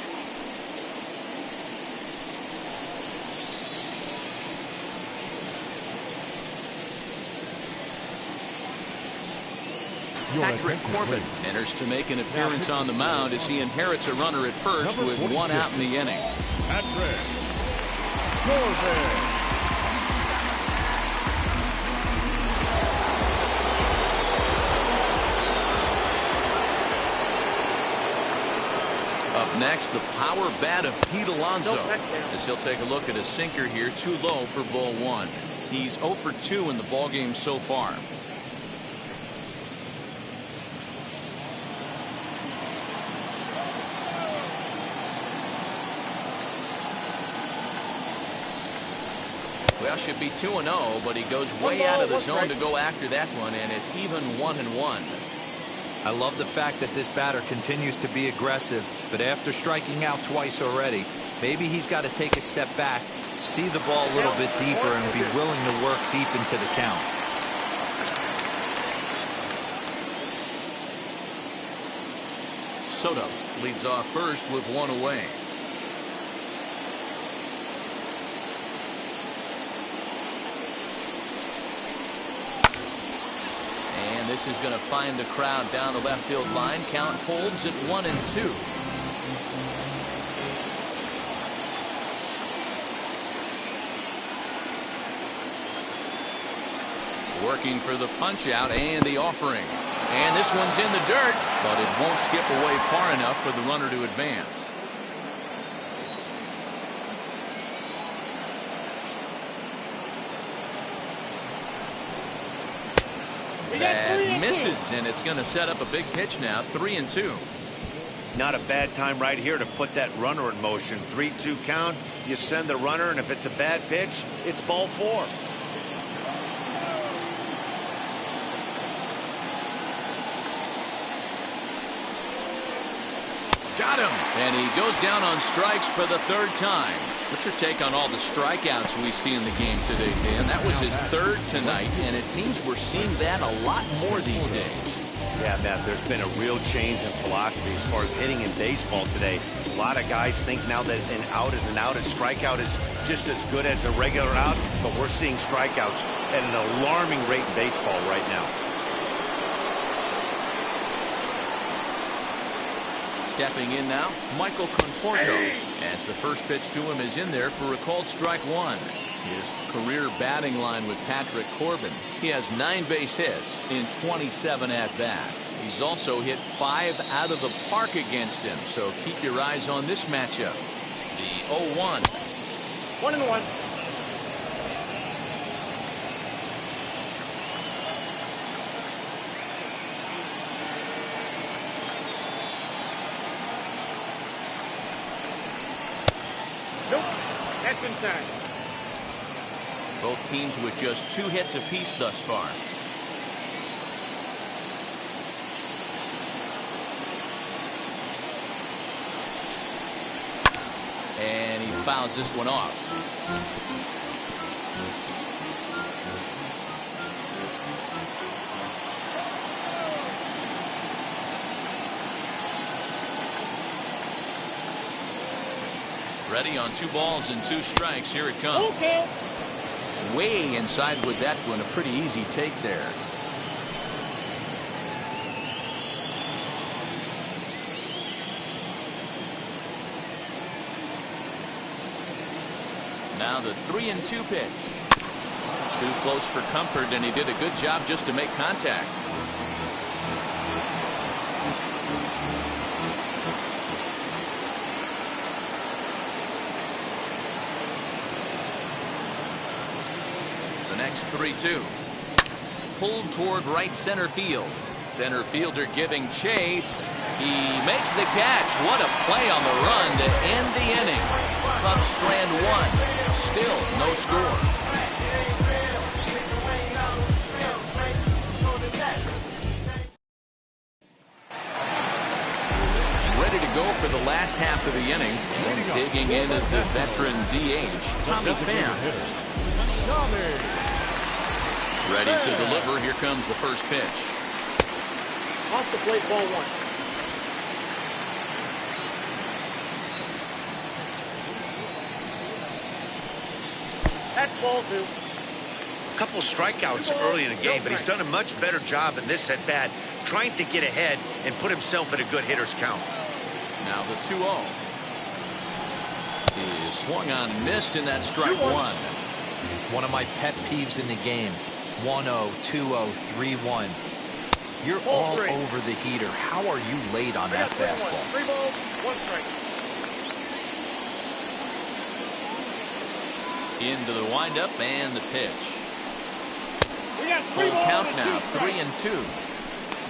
Patrick Corbin enters to make an appearance on the mound as he inherits a runner at first with 1 out in the inning. Patrick Corbin. Up next, the power bat of Pete Alonso as he'll take a look at a sinker here, too low for ball 1. He's 0 for 2 in the ballgame so far. Well, should be 2-0, but he goes way out of the zone to go after that one, and it's even 1-1. I love the fact that this batter continues to be aggressive, but after striking out twice already, maybe he's got to take a step back, see the ball a little bit deeper, and be willing to work deep into the count. Soto leads off first with 1 away. This is going to find the crowd down the left field line. Count holds at 1-2. Working for the punch out and the offering. And this one's in the dirt, but it won't skip away far enough for the runner to advance. That misses, and it's going to set up a big pitch now. 3-2. Not a bad time right here to put that runner in motion. 3-2 count. You send the runner, and if it's a bad pitch, it's ball 4. Got him. And he goes down on strikes for the third time. What's your take on all the strikeouts we see in the game today, Dan? That was his third tonight, and it seems we're seeing that a lot more these days. Yeah, Matt, there's been a real change in philosophy as far as hitting in baseball today. A lot of guys think now that an out is an out, a strikeout is just as good as a regular out, but we're seeing strikeouts at an alarming rate in baseball right now. Stepping in now, Michael Conforto, as the first pitch to him is in there for a called strike one. His career batting line with Patrick Corbin. He has 9 base hits in 27 at-bats. He's also hit 5 out of the park against him, so keep your eyes on this matchup. The 0-1. 1-1. Nope, that's inside. Both teams with just 2 hits apiece thus far. And he fouls this one off. Ready on 2 balls and 2 strikes. Here it comes. Okay. Way inside with that one. A pretty easy take there. Now the 3-2 pitch. Too close for comfort, and he did a good job just to make contact. Next 3-2. Pulled toward right center field. Center fielder giving chase. He makes the catch. What a play on the run to end the inning. Cubs strand 1. Still no score. Ready to go for the last half of the inning. And digging in is the veteran DH, Tommy Pham. Ready to deliver. Here comes the first pitch. Off the plate, ball 1. That's ball 2. A couple strikeouts early in the game, but he's done a much better job in this at-bat trying to get ahead and put himself in a good hitter's count. Now the 2-0. He swung on, missed in that strike 1. One of my pet peeves in the game. 1-0, 2-0, 3-1. You're all over the heater. How are you late on that fastball? 3 balls, 1 strike. Into the windup and the pitch. We got Full count now, 3-2.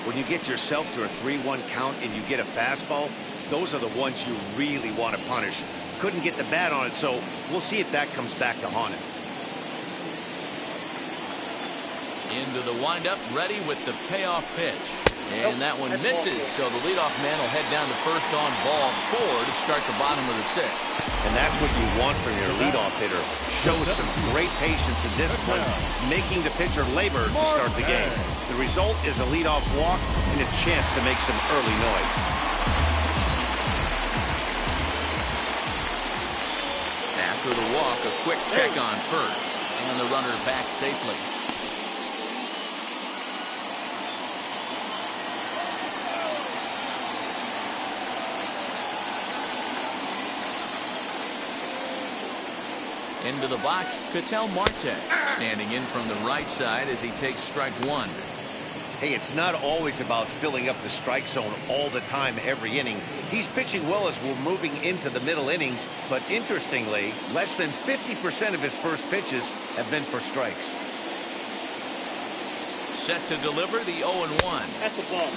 When you get yourself to a 3-1 count and you get a fastball, those are the ones you really want to punish. Couldn't get the bat on it, so we'll see if that comes back to haunt him. Into the windup, ready with the payoff pitch. And that one misses, so the leadoff man will head down to first on ball 4 to start the bottom of the 6th. And that's what you want from your leadoff hitter. Shows some great patience and discipline, making the pitcher labor to start the game. The result is a leadoff walk and a chance to make some early noise. After the walk, a quick check on first. And the runner back safely. Into the box, Ketel Marte, standing in from the right side as he takes strike 1. Hey, it's not always about filling up the strike zone all the time every inning. He's pitching well as we're moving into the middle innings, but interestingly, less than 50% of his first pitches have been for strikes. Set to deliver the 0-1. That's a ball.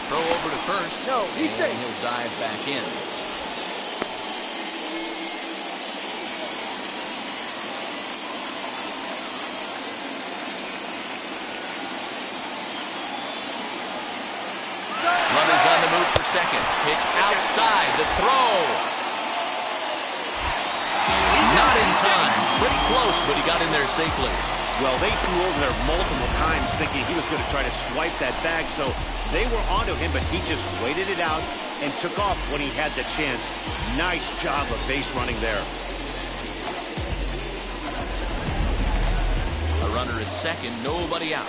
Throw over to first. No, he's safe. And he'll dive back in. second. Pitch outside. The throw. Not in time. Pretty close, but he got in there safely. Well, they flew over there multiple times thinking he was going to try to swipe that bag, so they were onto him, but he just waited it out and took off when he had the chance. Nice job of base running there. A runner at second, nobody out.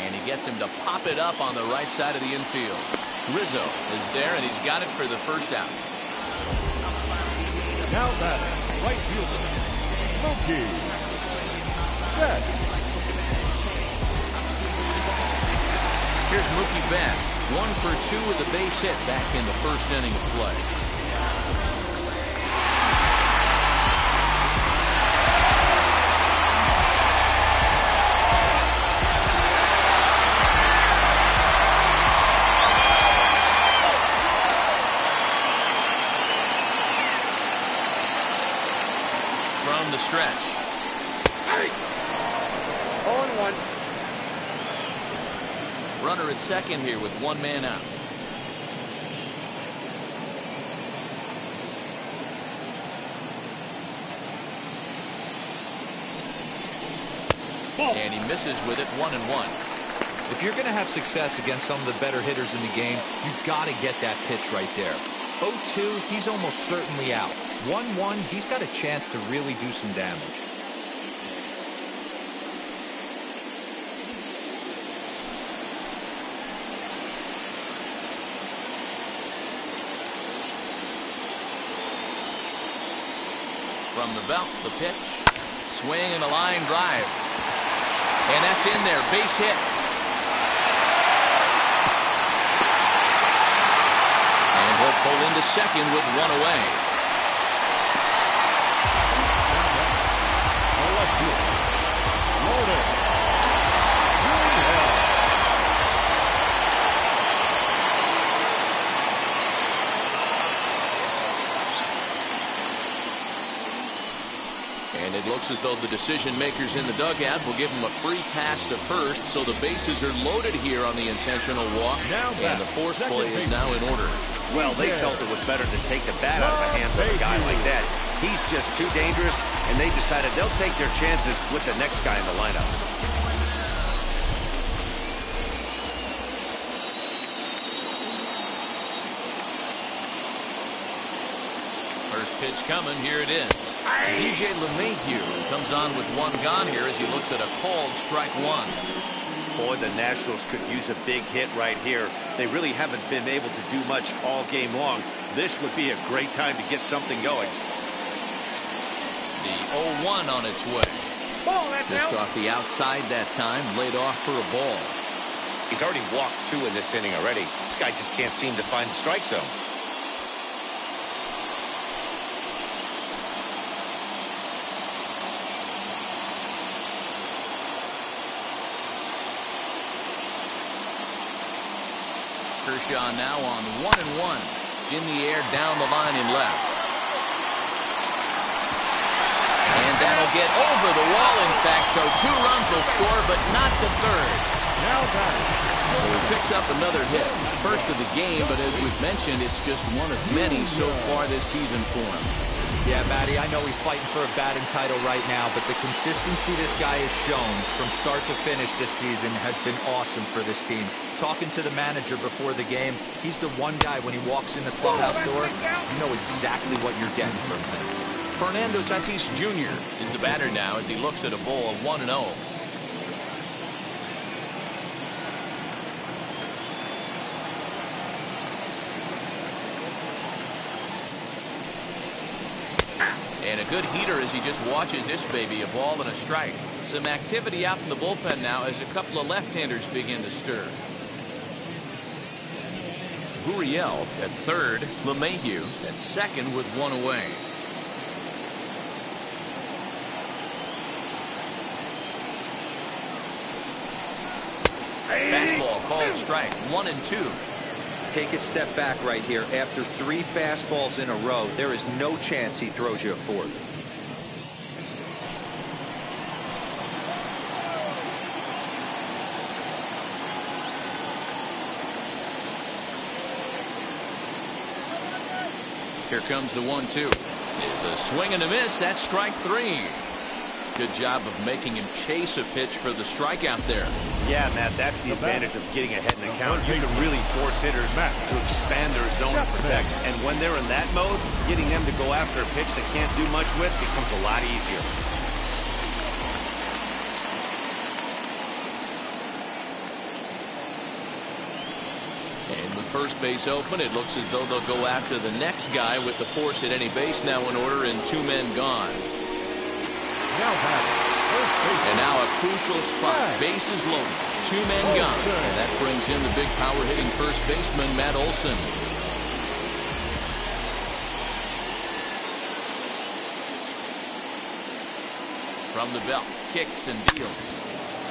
And he gets him to pop it up on the right side of the infield. Rizzo is there, and he's got it for the first out. Now batting, right fielder, Mookie Betts. Here's Mookie Betts, 1 for 2 with a base hit back in the first inning of play. From the stretch. 0-1. Runner at second here with 1 man out. And he misses with it, 1-1. If you're going to have success against some of the better hitters in the game, you've got to get that pitch right there. 0-2, he's almost certainly out. 1-1, he's got a chance to really do some damage. From the belt, the pitch. Swing and a line drive. And that's in there. Base hit. And he'll pull into second with 1 away. Loaded. And it looks as though the decision makers in the dugout will give him a free pass to first, so the bases are loaded here on the intentional walk, and the force play is now in order. Well, they felt it was better to take the bat out of the hands of a guy like that. He's just too dangerous, and they decided they'll take their chances with the next guy in the lineup. First pitch coming, here it is. DJ LeMahieu comes on with 1 gone here as he looks at a called strike 1. Boy, the Nationals could use a big hit right here. They really haven't been able to do much all game long. This would be a great time to get something going. The 0-1 on its way. Just off the outside that time, laid off for a ball. He's already walked 2 in this inning already. This guy just can't seem to find the strike zone. Kershaw now on 1-1. In the air, down the line and left. And that'll get over the wall, in fact, so 2 runs will score, but not the third. Now batting. So he picks up another hit. First of the game, but as we've mentioned, it's just one of many so far this season for him. Yeah, Matty, I know he's fighting for a batting title right now, but the consistency this guy has shown from start to finish this season has been awesome for this team. Talking to the manager before the game, he's the one guy when he walks in the clubhouse door, you know exactly what you're getting from him. Fernando Tatis Jr. is the batter now as he looks at a ball of 1-0. And a good heater as he just watches this baby, a ball and a strike. Some activity out in the bullpen now as a couple of left-handers begin to stir. Gurriel at third, LeMahieu at second with 1 away. Fastball called strike, 1-2. Take a step back right here. After 3 fastballs in a row, there is no chance he throws you a 4th. Here comes the 1-2. It's a swing and a miss. That's strike 3. Good job of making him chase a pitch for the strikeout there. Yeah, Matt, that's the advantage of getting ahead in the count. You can really force hitters to expand their zone and protect. And when they're in that mode, getting them to go after a pitch they can't do much with becomes a lot easier. And with first base open, it looks as though they'll go after the next guy with the force at any base now in order and 2 men gone. And now a crucial spot. Bases loaded. 2 men gone. And that brings in the big power hitting first baseman, Matt Olson. From the belt. Kicks and deals.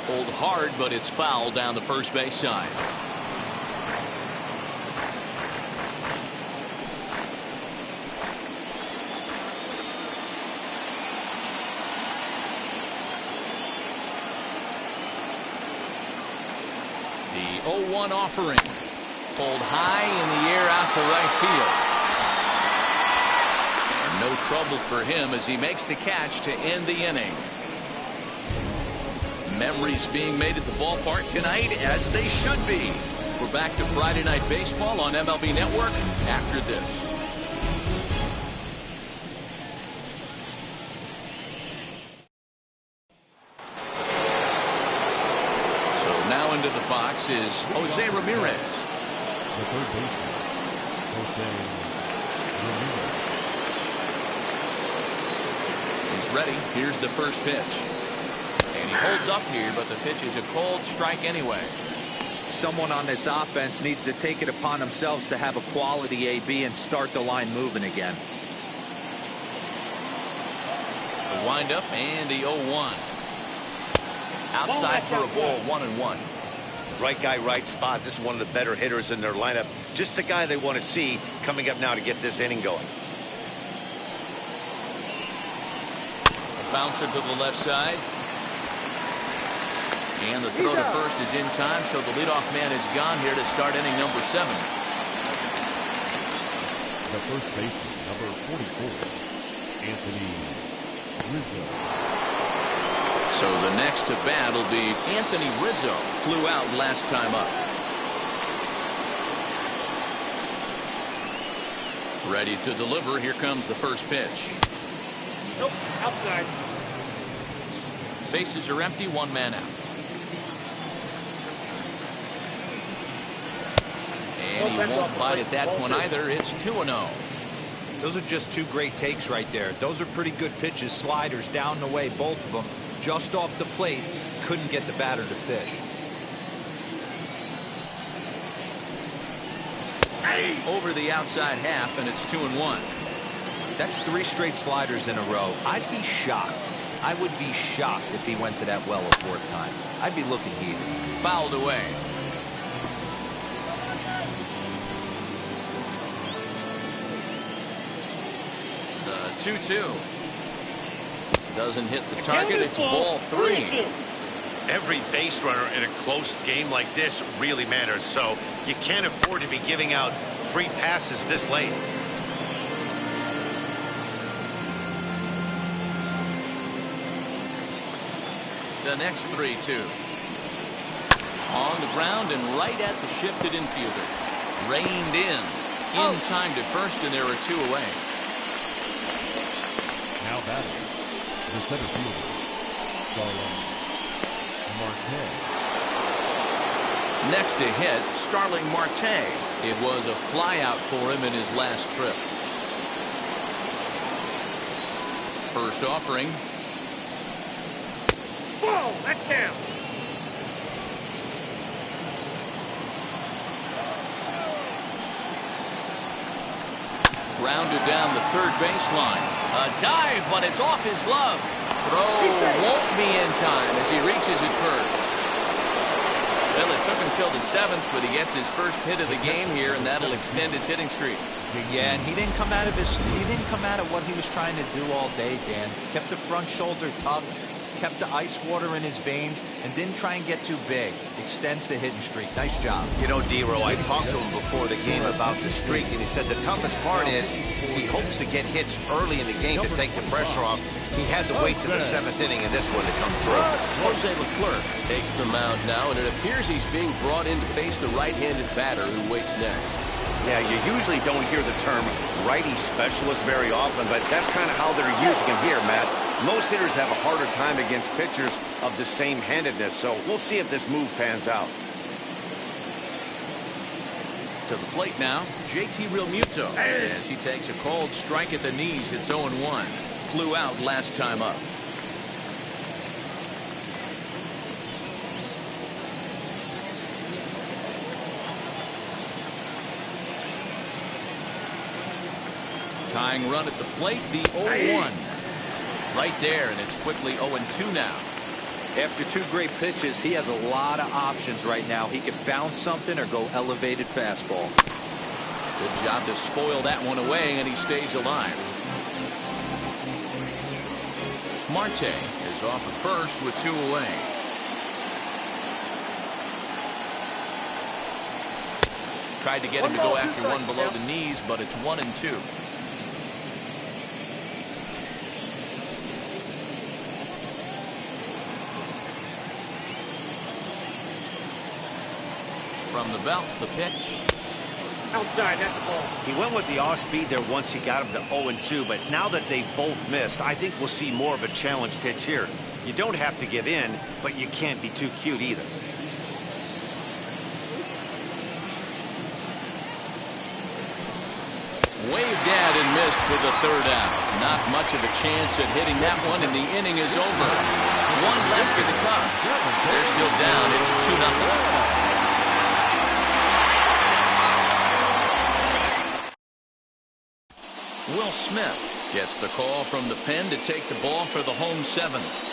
Pulled hard, but it's foul down the first base side. The 0-1 offering. Pulled high in the air out to right field. And no trouble for him as he makes the catch to end the inning. Memories being made at the ballpark tonight, as they should be. We're back to Friday Night Baseball on MLB Network after this. Now into the box is Jose Ramirez. The third baseman, Jose Ramirez. He's ready. Here's the first pitch. And he holds up here, but the pitch is a cold strike anyway. Someone on this offense needs to take it upon themselves to have a quality AB and start the line moving again. The windup and the 0-1. Outside for a ball, 1-1. Right guy, right spot. This is one of the better hitters in their lineup. Just the guy they want to see coming up now to get this inning going. Bouncer to the left side. And the throw to first is in time, so the leadoff man is gone here to start inning number 7. The first baseman, number 44, Anthony Rizzo. So the next to bat will be Anthony Rizzo. Flew out last time up. Ready to deliver. Here comes the first pitch. Nope, outside. Bases are empty, 1 man out. And he won't bite at that one either. It's 2-0. Those are just 2 great takes right there. Those are pretty good pitches. Sliders down the way, both of them. Just off the plate, couldn't get the batter to fish. Over the outside half, and it's 2-1. That's 3 straight sliders in a row. I'd be shocked. I would be shocked if he went to that well a 4th time. I'd be looking heated. Fouled away. The 2-2. Doesn't hit the target. It's ball 3. Every base runner in a close game like this really matters, so you can't afford to be giving out free passes this late. The next 3-2. On the ground and right at the shifted infielders. Reined in time to first, and there are 2 away. Now batting, the center fielder, Starling Marte. Next to hit, Starling Marte. It was a flyout for him in his last trip. First offering. Whoa, that's down. Grounded down the third baseline. A dive, but it's off his glove. Throw won't be in time as he reaches it first. Well, it took him till the 7th, but he gets his first hit of the game here, and that'll extend his hitting streak. Yeah, and he didn't come out of what he was trying to do all day, Dan. Kept the front shoulder tucked, kept the ice water in his veins, and didn't try and get too big. Extends the hitting streak. Nice job. You know, D-Row, I talked to him before the game about the streak, and he said the toughest part is he hopes to get hits early in the game to take the pressure off. He had to wait to the 7th inning of this one to come through. Jose Leclerc takes the mound now, and it appears he's being brought in to face the right-handed batter who waits next. Yeah, you usually don't hear the term righty specialist very often, but that's kind of how they're using him here, Matt. Most hitters have a harder time against pitchers of the same handedness, so we'll see if this move pans out. To the plate now, JT Realmuto, as he takes a cold strike at the knees. It's 0-1. Flew out last time up. Tying run at the plate, the 0-1. Right there, and it's quickly 0-2 now. After 2 great pitches, he has a lot of options right now. He could bounce something or go elevated fastball. Good job to spoil that one away, and he stays alive. Marte is off of first with 2 away. Tried to get him to go after one below the knees, but it's 1-2. From the belt, the pitch. Outside, that's the ball. He went with the off-speed there once he got him to 0-2, but now that they both missed, I think we'll see more of a challenge pitch here. You don't have to give in, but you can't be too cute either. Waved at and missed for the 3rd out. Not much of a chance at hitting that one, and the inning is over. 1 left for the Cubs. They're still down. It's 2-0. Will Smith gets the call from the pen to take the ball for the home 7th.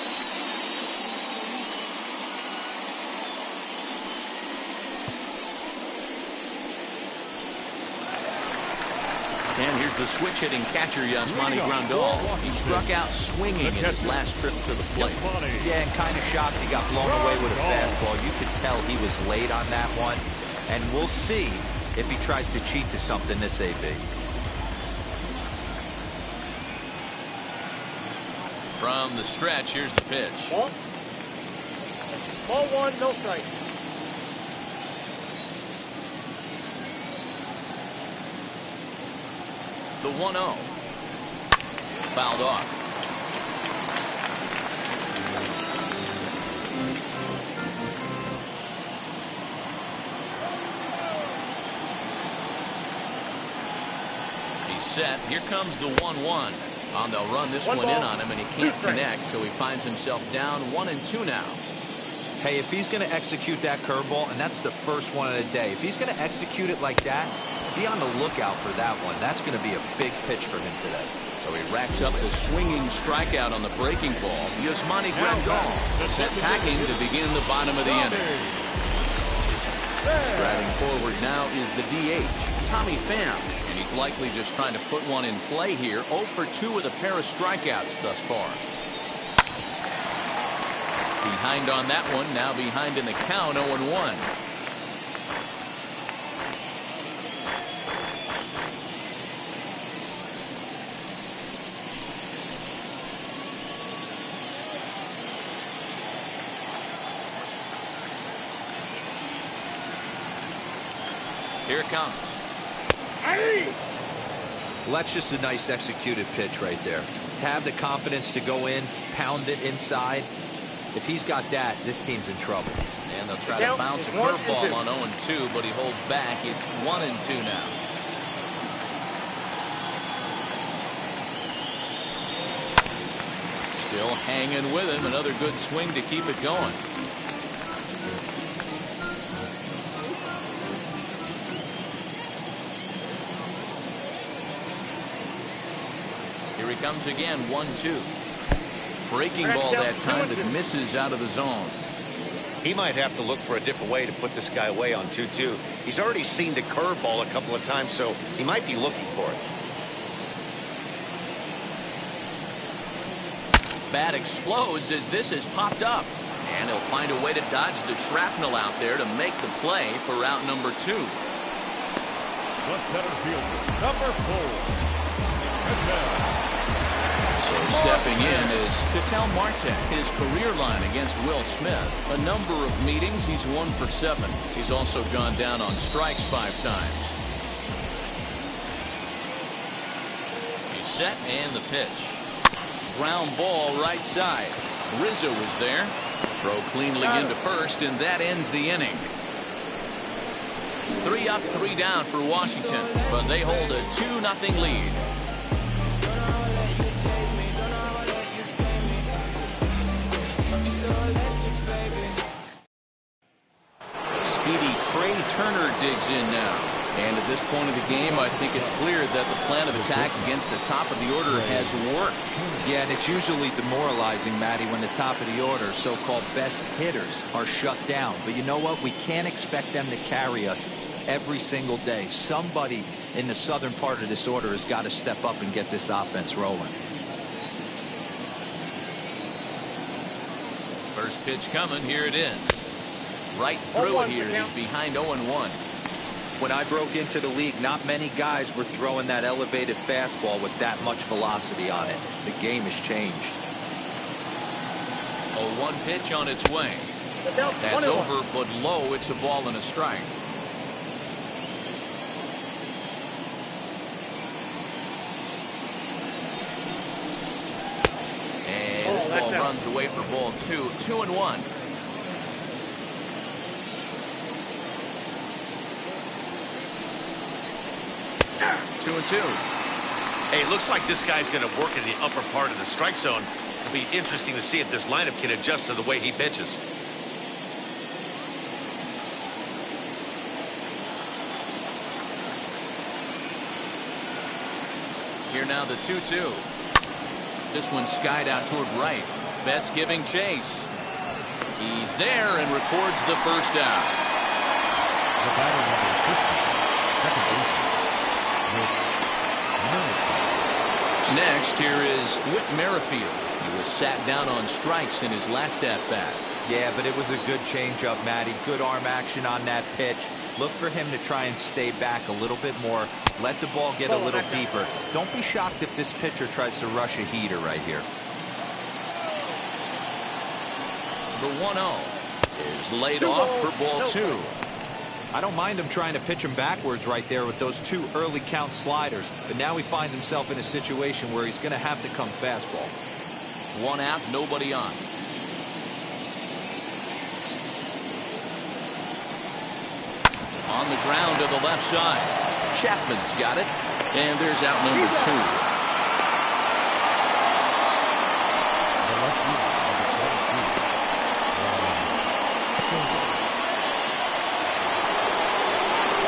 And here's the switch-hitting catcher, Yasmani Grandal. He struck out swinging in his last trip to the plate. Yeah, and kind of shocked he got blown away with a fastball. You could tell he was late on that one. And we'll see if he tries to cheat to something this AB. From the stretch, here's the pitch. Ball 1, no strike. The 1-0. Fouled off. He's set. Here comes the 1-1. They'll run this one in on him, and he can't connect, so he finds himself down 1-2 now. Hey, if he's going to execute that curveball, and that's the first one of the day, if he's going to execute it like that, be on the lookout for that one. That's going to be a big pitch for him today. So he racks up the swinging strikeout on the breaking ball. Yasmani Grandal set packing to begin the bottom of the inning. Striding forward now is the DH, Tommy Pham. And he's likely just trying to put one in play here. 0 for 2 with a pair of strikeouts thus far. Behind on that one, now behind in the count, 0-1. Here it comes. Well, that's just a nice executed pitch right there. To have the confidence to go in, pound it inside. If he's got that, this team's in trouble. And they'll try to bounce a curveball on 0-2, but he holds back. It's 1-2 now. Still hanging with him. Another good swing to keep it going. Here he comes again, 1-2. Breaking ball that time that misses out of the zone. He might have to look for a different way to put this guy away on 2-2. He's already seen the curveball a couple of times, so he might be looking for it. Bat explodes as this has popped up. And he'll find a way to dodge the shrapnel out there to make the play for out number 2. The center fielder, number 4. So stepping in is Ketel Marte. His career line against Will Smith. A number of meetings, he's 1 for 7. He's also gone down on strikes 5 times. He's set and the pitch. Ground ball right side. Rizzo is there. Throw cleanly into first, and that ends the inning. 3 up, 3 down for Washington, but they hold a 2-0 lead. A speedy Trey Turner digs in now. And at this point of the game, I think it's clear that the plan of attack against the top of the order has worked. Yeah, and it's usually demoralizing, Matty, when the top of the order, so-called best hitters, are shut down. But you know what? We can't expect them to carry us every single day. Somebody in the southern part of this order has got to step up and get this offense rolling. First pitch coming. Here it is. Right through it here. He's behind 0-1. When I broke into the league, not many guys were throwing that elevated fastball with that much velocity on it. The game has changed. A 1 pitch on its way. That's over, but low. It's a ball and a strike. And this ball runs away for ball 2. 2-1. 2-2. Hey, it looks like this guy's going to work in the upper part of the strike zone. It'll be interesting to see if this lineup can adjust to the way he pitches. Here now the 2-2. This one skied out toward right. Betts giving chase. He's there and records the first out. The batter number 50, second baseman. Next, here is Whit Merrifield. He was sat down on strikes in his last at-bat. Yeah, but it was a good changeup, Matty. Good arm action on that pitch. Look for him to try and stay back a little bit more. Let the ball get a little deeper. Don't be shocked if this pitcher tries to rush a heater right here. The 1-0 is laid off for ball 2. I don't mind him trying to pitch him backwards right there with those 2 early count sliders, but now he finds himself in a situation where he's going to have to come fastball. 1 out, nobody on. On the ground to the left side. Chapman's got it, and there's out number 2.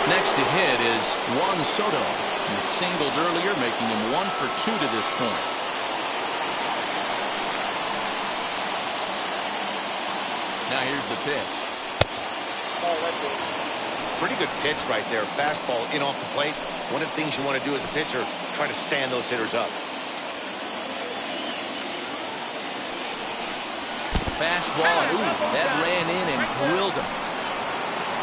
Next to hit is Juan Soto. He singled earlier, making him 1 for 2 to this point. Now here's the pitch. Pretty good pitch right there. Fastball in off the plate. One of the things you want to do as a pitcher, try to stand those hitters up. Fastball. Ooh, that ran in and drilled him.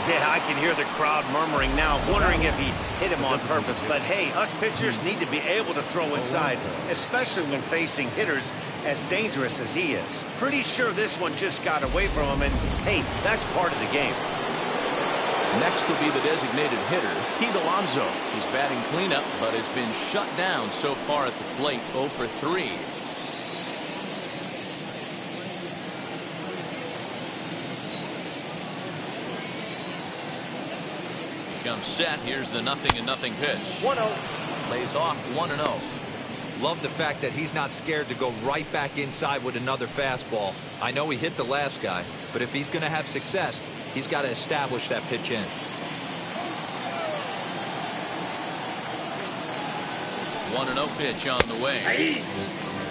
Yeah, I can hear the crowd murmuring now, wondering if he hit him on purpose. But hey, us pitchers need to be able to throw inside, especially when facing hitters as dangerous as he is. Pretty sure this one just got away from him, and hey, that's part of the game. Next will be the designated hitter, Pete Alonso. He's batting cleanup, but has been shut down so far at the plate, 0 for 3. Comes set. Here's the 0-0 pitch. 1-0. Lays off 1-0. Love the fact that he's not scared to go right back inside with another fastball. I know he hit the last guy, but if he's going to have success, he's got to establish that pitch in. One 1-0 pitch on the way.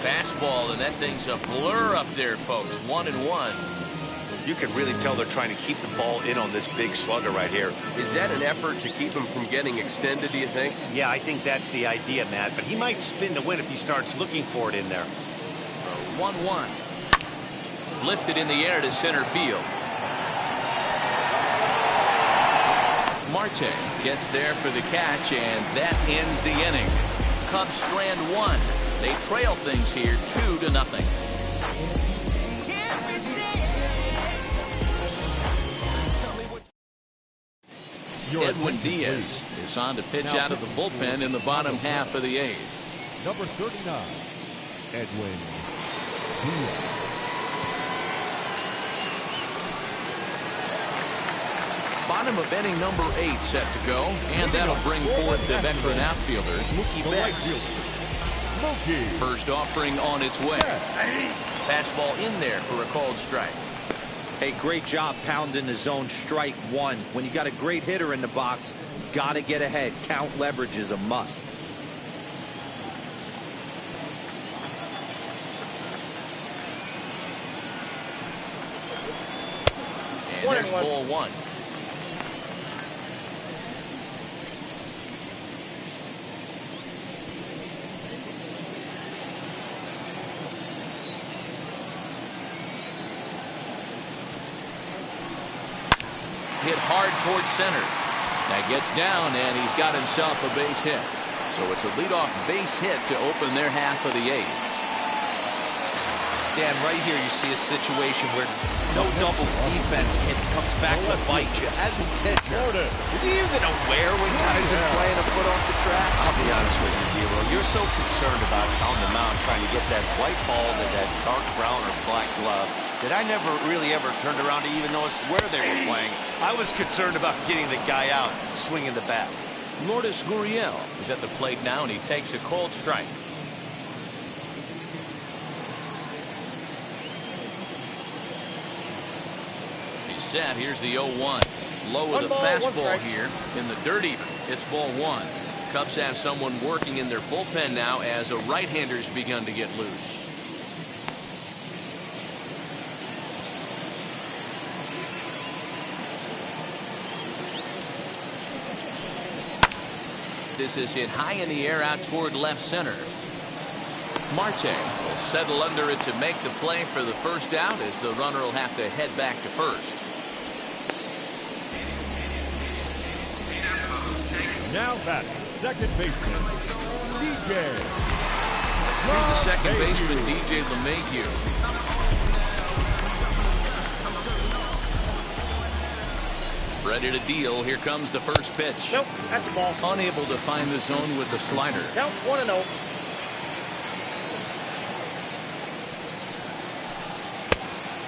Fastball, and that thing's a blur up there, folks. 1-1. You can really tell they're trying to keep the ball in on this big slugger right here. Is that an effort to keep him from getting extended, do you think? Yeah, I think that's the idea, Matt. But he might spin to win if he starts looking for it in there. 1-1. Lifted in the air to center field. Marte gets there for the catch, and that ends the inning. Cubs strand one. They trail things here 2-0. Edwin Diaz is on to pitch out of the bullpen in the bottom half of the eighth. Number 39, Edwin Diaz. Bottom of inning number 8 set to go, and that'll bring forth the veteran outfielder, Mookie Betts. First offering on its way. Fastball in there for a called strike. Hey, great job pounding the zone. Strike one. When you got a great hitter in the box, got to get ahead. Count leverage is a must. And there's ball one. Hit hard towards center. That gets down, and he's got himself a base hit. So it's a leadoff base hit to open their half of the eighth. Dan, right here you see a situation where no doubles defense comes back to bite you. As a pitcher, are you even aware when guys are playing a foot off the track? I'll be honest with you, Hero. You're so concerned about on the mound trying to get that white ball to that dark brown or black glove that I never really ever turned around to even notice where they were playing. I was concerned about getting the guy out, swinging the bat. Lourdes Gurriel is at the plate now, and he takes a called strike. He's set. Here's the 0-1. Low with a fastball here in the dirt even. It's ball one. Cubs have someone working in their bullpen now as a right-hander's begun to get loose. This is hit high in the air out toward left center. Marte will settle under it to make the play for the first out, as the runner will have to head back to first. Now batting, second baseman, DJ. Here's the second baseman, DJ LeMahieu. Ready to deal. Here comes the first pitch. Nope, that's the ball. Unable to find the zone with the slider. Count 1-0.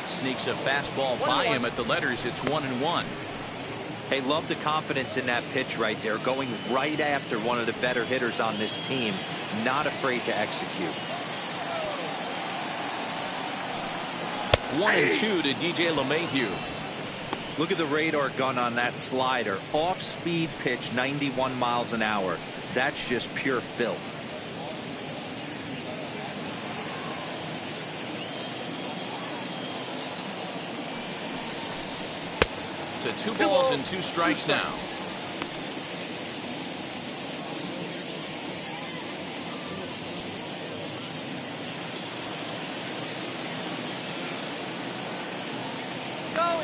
Sneaks a fastball by him at the letters. It's 1-1. Hey, love the confidence in that pitch right there. Going right after one of the better hitters on this team. Not afraid to execute. 1-2 to DJ LeMahieu. Look at the radar gun on that slider. Off-speed pitch, 91 miles an hour. That's just pure filth. To 2 balls and 2 strikes now.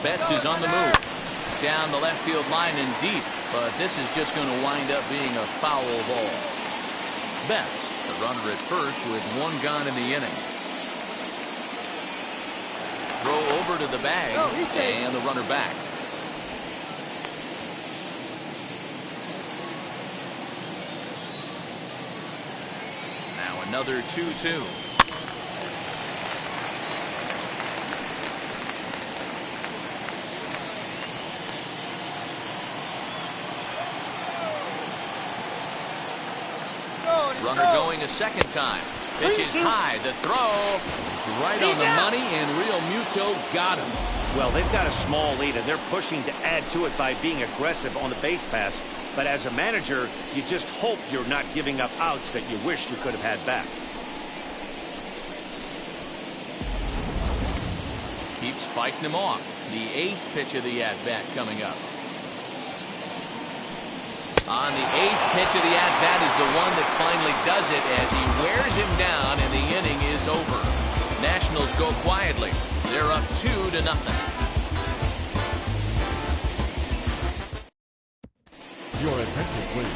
Betts is on the move. Down the left field line and deep, but this is just going to wind up being a foul ball. Betts, the runner at first with 1 gone in the inning. Throw over to the bag, and the runner back. Now another 2-2. Runner going a second time. Pitch is high. The throw is right on the money, and Real Muto got him. Well, they've got a small lead, and they're pushing to add to it by being aggressive on the base pass. But as a manager, you just hope you're not giving up outs that you wish you could have had back. Keeps He's fighting him off. The 8th pitch of the at-bat coming up. On the 8th pitch of the at-bat is the one that finally does it as he wears him down and the inning is over. Nationals go quietly. They're up 2-0. Your attention, please.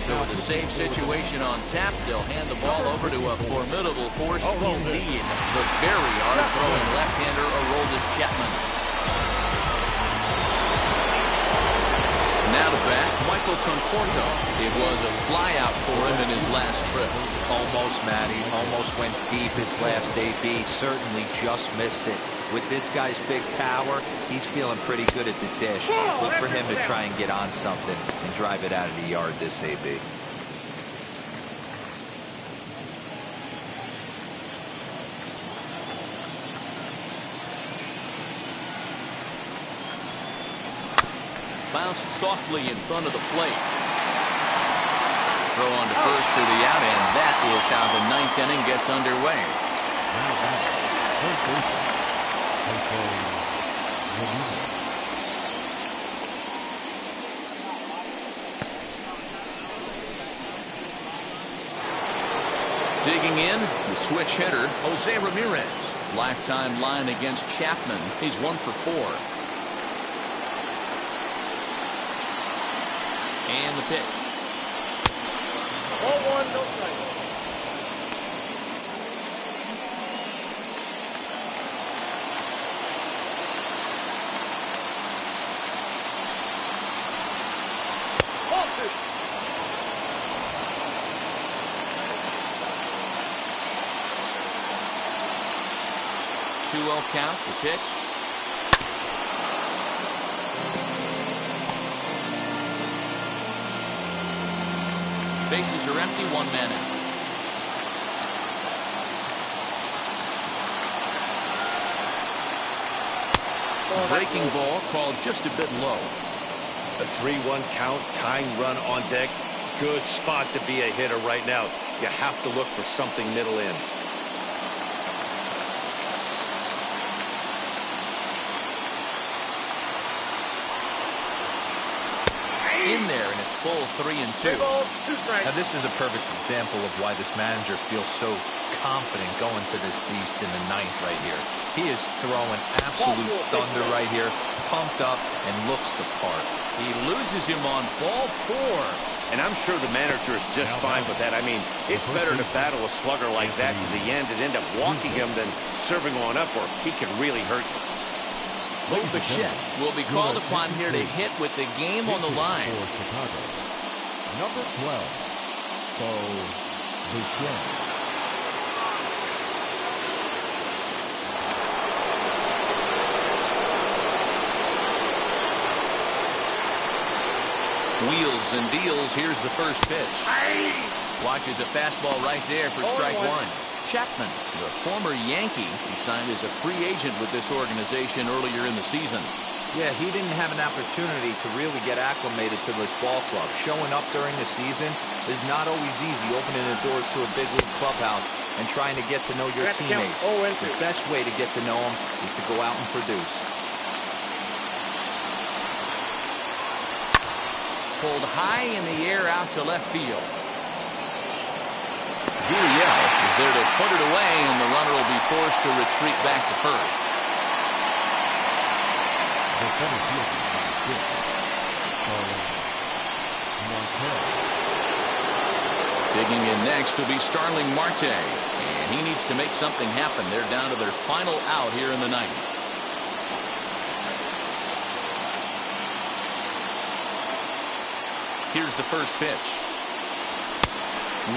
So with a safe situation on tap, they'll hand the ball over to a formidable force indeed. The very hard-throwing left-hander Aroldis Chapman. Now to bat, Michael Conforto. It was a flyout for him in his last trip. Almost, Matty. Almost went deep his last AB. Certainly just missed it. With this guy's big power, he's feeling pretty good at the dish. Look for him to try and get on something and drive it out of the yard this AB. Bounced softly in front of the plate. Throw on to first for the out, and that is how the 9th inning gets underway. Digging in, the switch hitter, Jose Ramirez. Lifetime line against Chapman. He's 1 for 4. And the pitch. 0-1, no strike. Count, the pitch. Bases are empty, 1 man out. Breaking ball called just a bit low. A 3-1 count, tying run on deck. Good spot to be a hitter right now. You have to look for something middle in. In there, and it's full 3-2. Now this is a perfect example of why this manager feels so confident going to this beast in the 9th right here. He is throwing absolute thunder right here, pumped up and looks the part. He loses him on ball 4. And I'm sure the manager is just fine with that. I mean, it's better to battle a slugger like that to the end and end up walking him than serving on up, or he can really hurt you. Bichette will be called upon here to hit with the game on the line. For Chicago, number 12, Bo Bichette. Wheels and deals. Here's the first pitch. Watches a fastball right there for strike 1. Chapman, the former Yankee, he signed as a free agent with this organization earlier in the season. Yeah, he didn't have an opportunity to really get acclimated to this ball club. Showing up during the season is not always easy, opening the doors to a big league clubhouse and trying to get to know your teammates. The best way to get to know them is to go out and produce. Pulled high in the air out to left field. Gurriel is there to put it away, and the runner will be forced to retreat back to first. The center fielder, number 6, Digging in next will be Starling Marte, and he needs to make something happen. They're down to their final out here in the 9th. Here's the first pitch.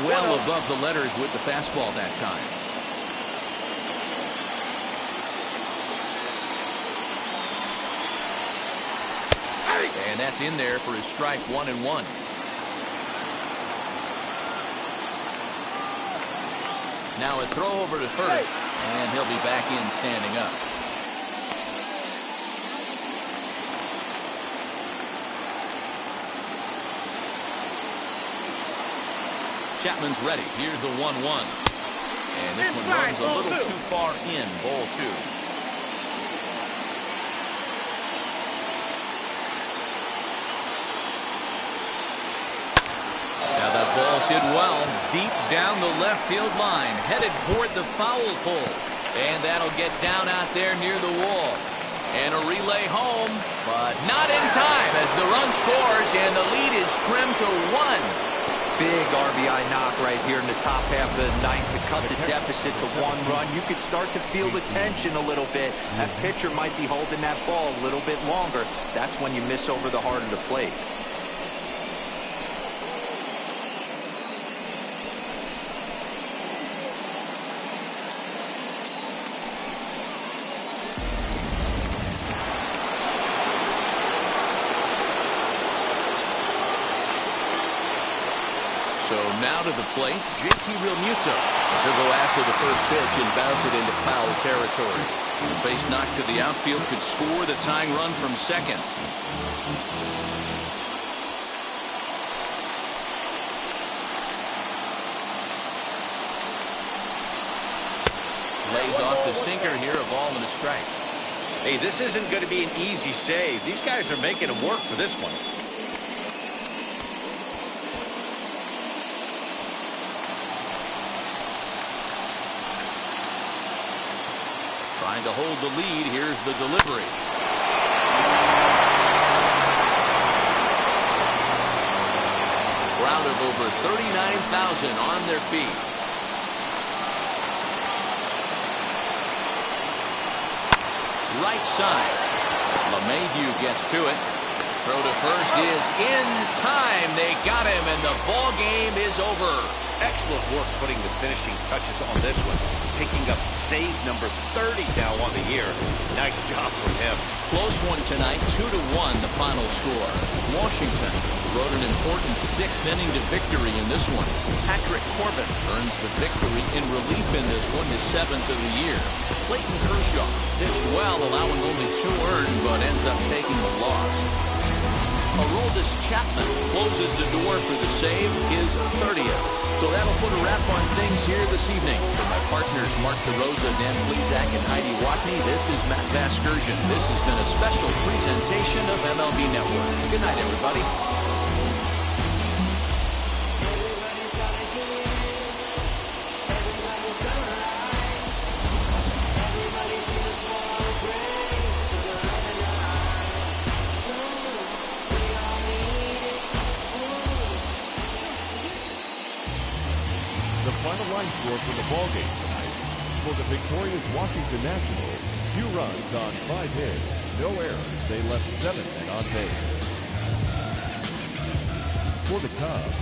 Well above the letters with the fastball that time. And that's in there for his strike 1-1. Now a throw over to first, and he'll be back in standing up. Chapman's ready. Here's the 1-1. And this one runs a little too far in. Ball 2. Moves it well, deep down the left field line, headed toward the foul pole. And that'll get down out there near the wall. And a relay home, but not in time as the run scores and the lead is trimmed to 1. Big RBI knock right here in the top half of the ninth to cut the deficit to 1 run. You could start to feel the tension a little bit. That pitcher might be holding that ball a little bit longer. That's when you miss over the heart of the plate. So now to the plate, JT Realmuto. He'll go after the first pitch and bounce it into foul territory. The base knock to the outfield could score the tying run from second. Lays off the sinker here, a ball and a strike. Hey, this isn't going to be an easy save. These guys are making him work for this one. Trying to hold the lead. Here's the delivery. Crowd of over 39,000 on their feet. Right side. LeMahieu gets to it. Throw to first is in time. They got him, and the ball game is over. Excellent work putting the finishing touches on this one. Picking up save number 30 now on the year. Nice job from him. Close one tonight, 2-1 the final score. Washington rode an important 6th inning to victory in this one. Patrick Corbin earns the victory in relief in this one, his 7th of the year. Clayton Kershaw pitched well, allowing only 2 earned, but ends up taking the loss. Aroldis Chapman closes the door for the save, his 30th. So that'll put a wrap on things here this evening. For my partners Mark DeRosa, Dan Plesac, and Heidi Watney, this is Matt Vasgersian. This has been a special presentation of MLB Network. Good night, everybody. The final line score for the ballgame tonight. For the victorious Washington Nationals, 2 runs on 5 hits, no errors. They left 7 men on base. For the Cubs,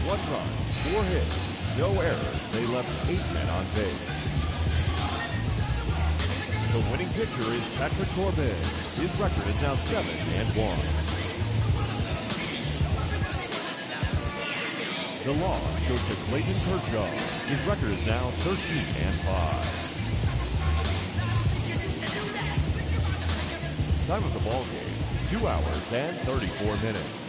1 run, 4 hits, no errors. They left 8 men on base. The winning pitcher is Patrick Corbin. His record is now 7-1. The loss goes to Clayton Kershaw. His record is now 13-5. Time of the ball game, 2 hours and 34 minutes.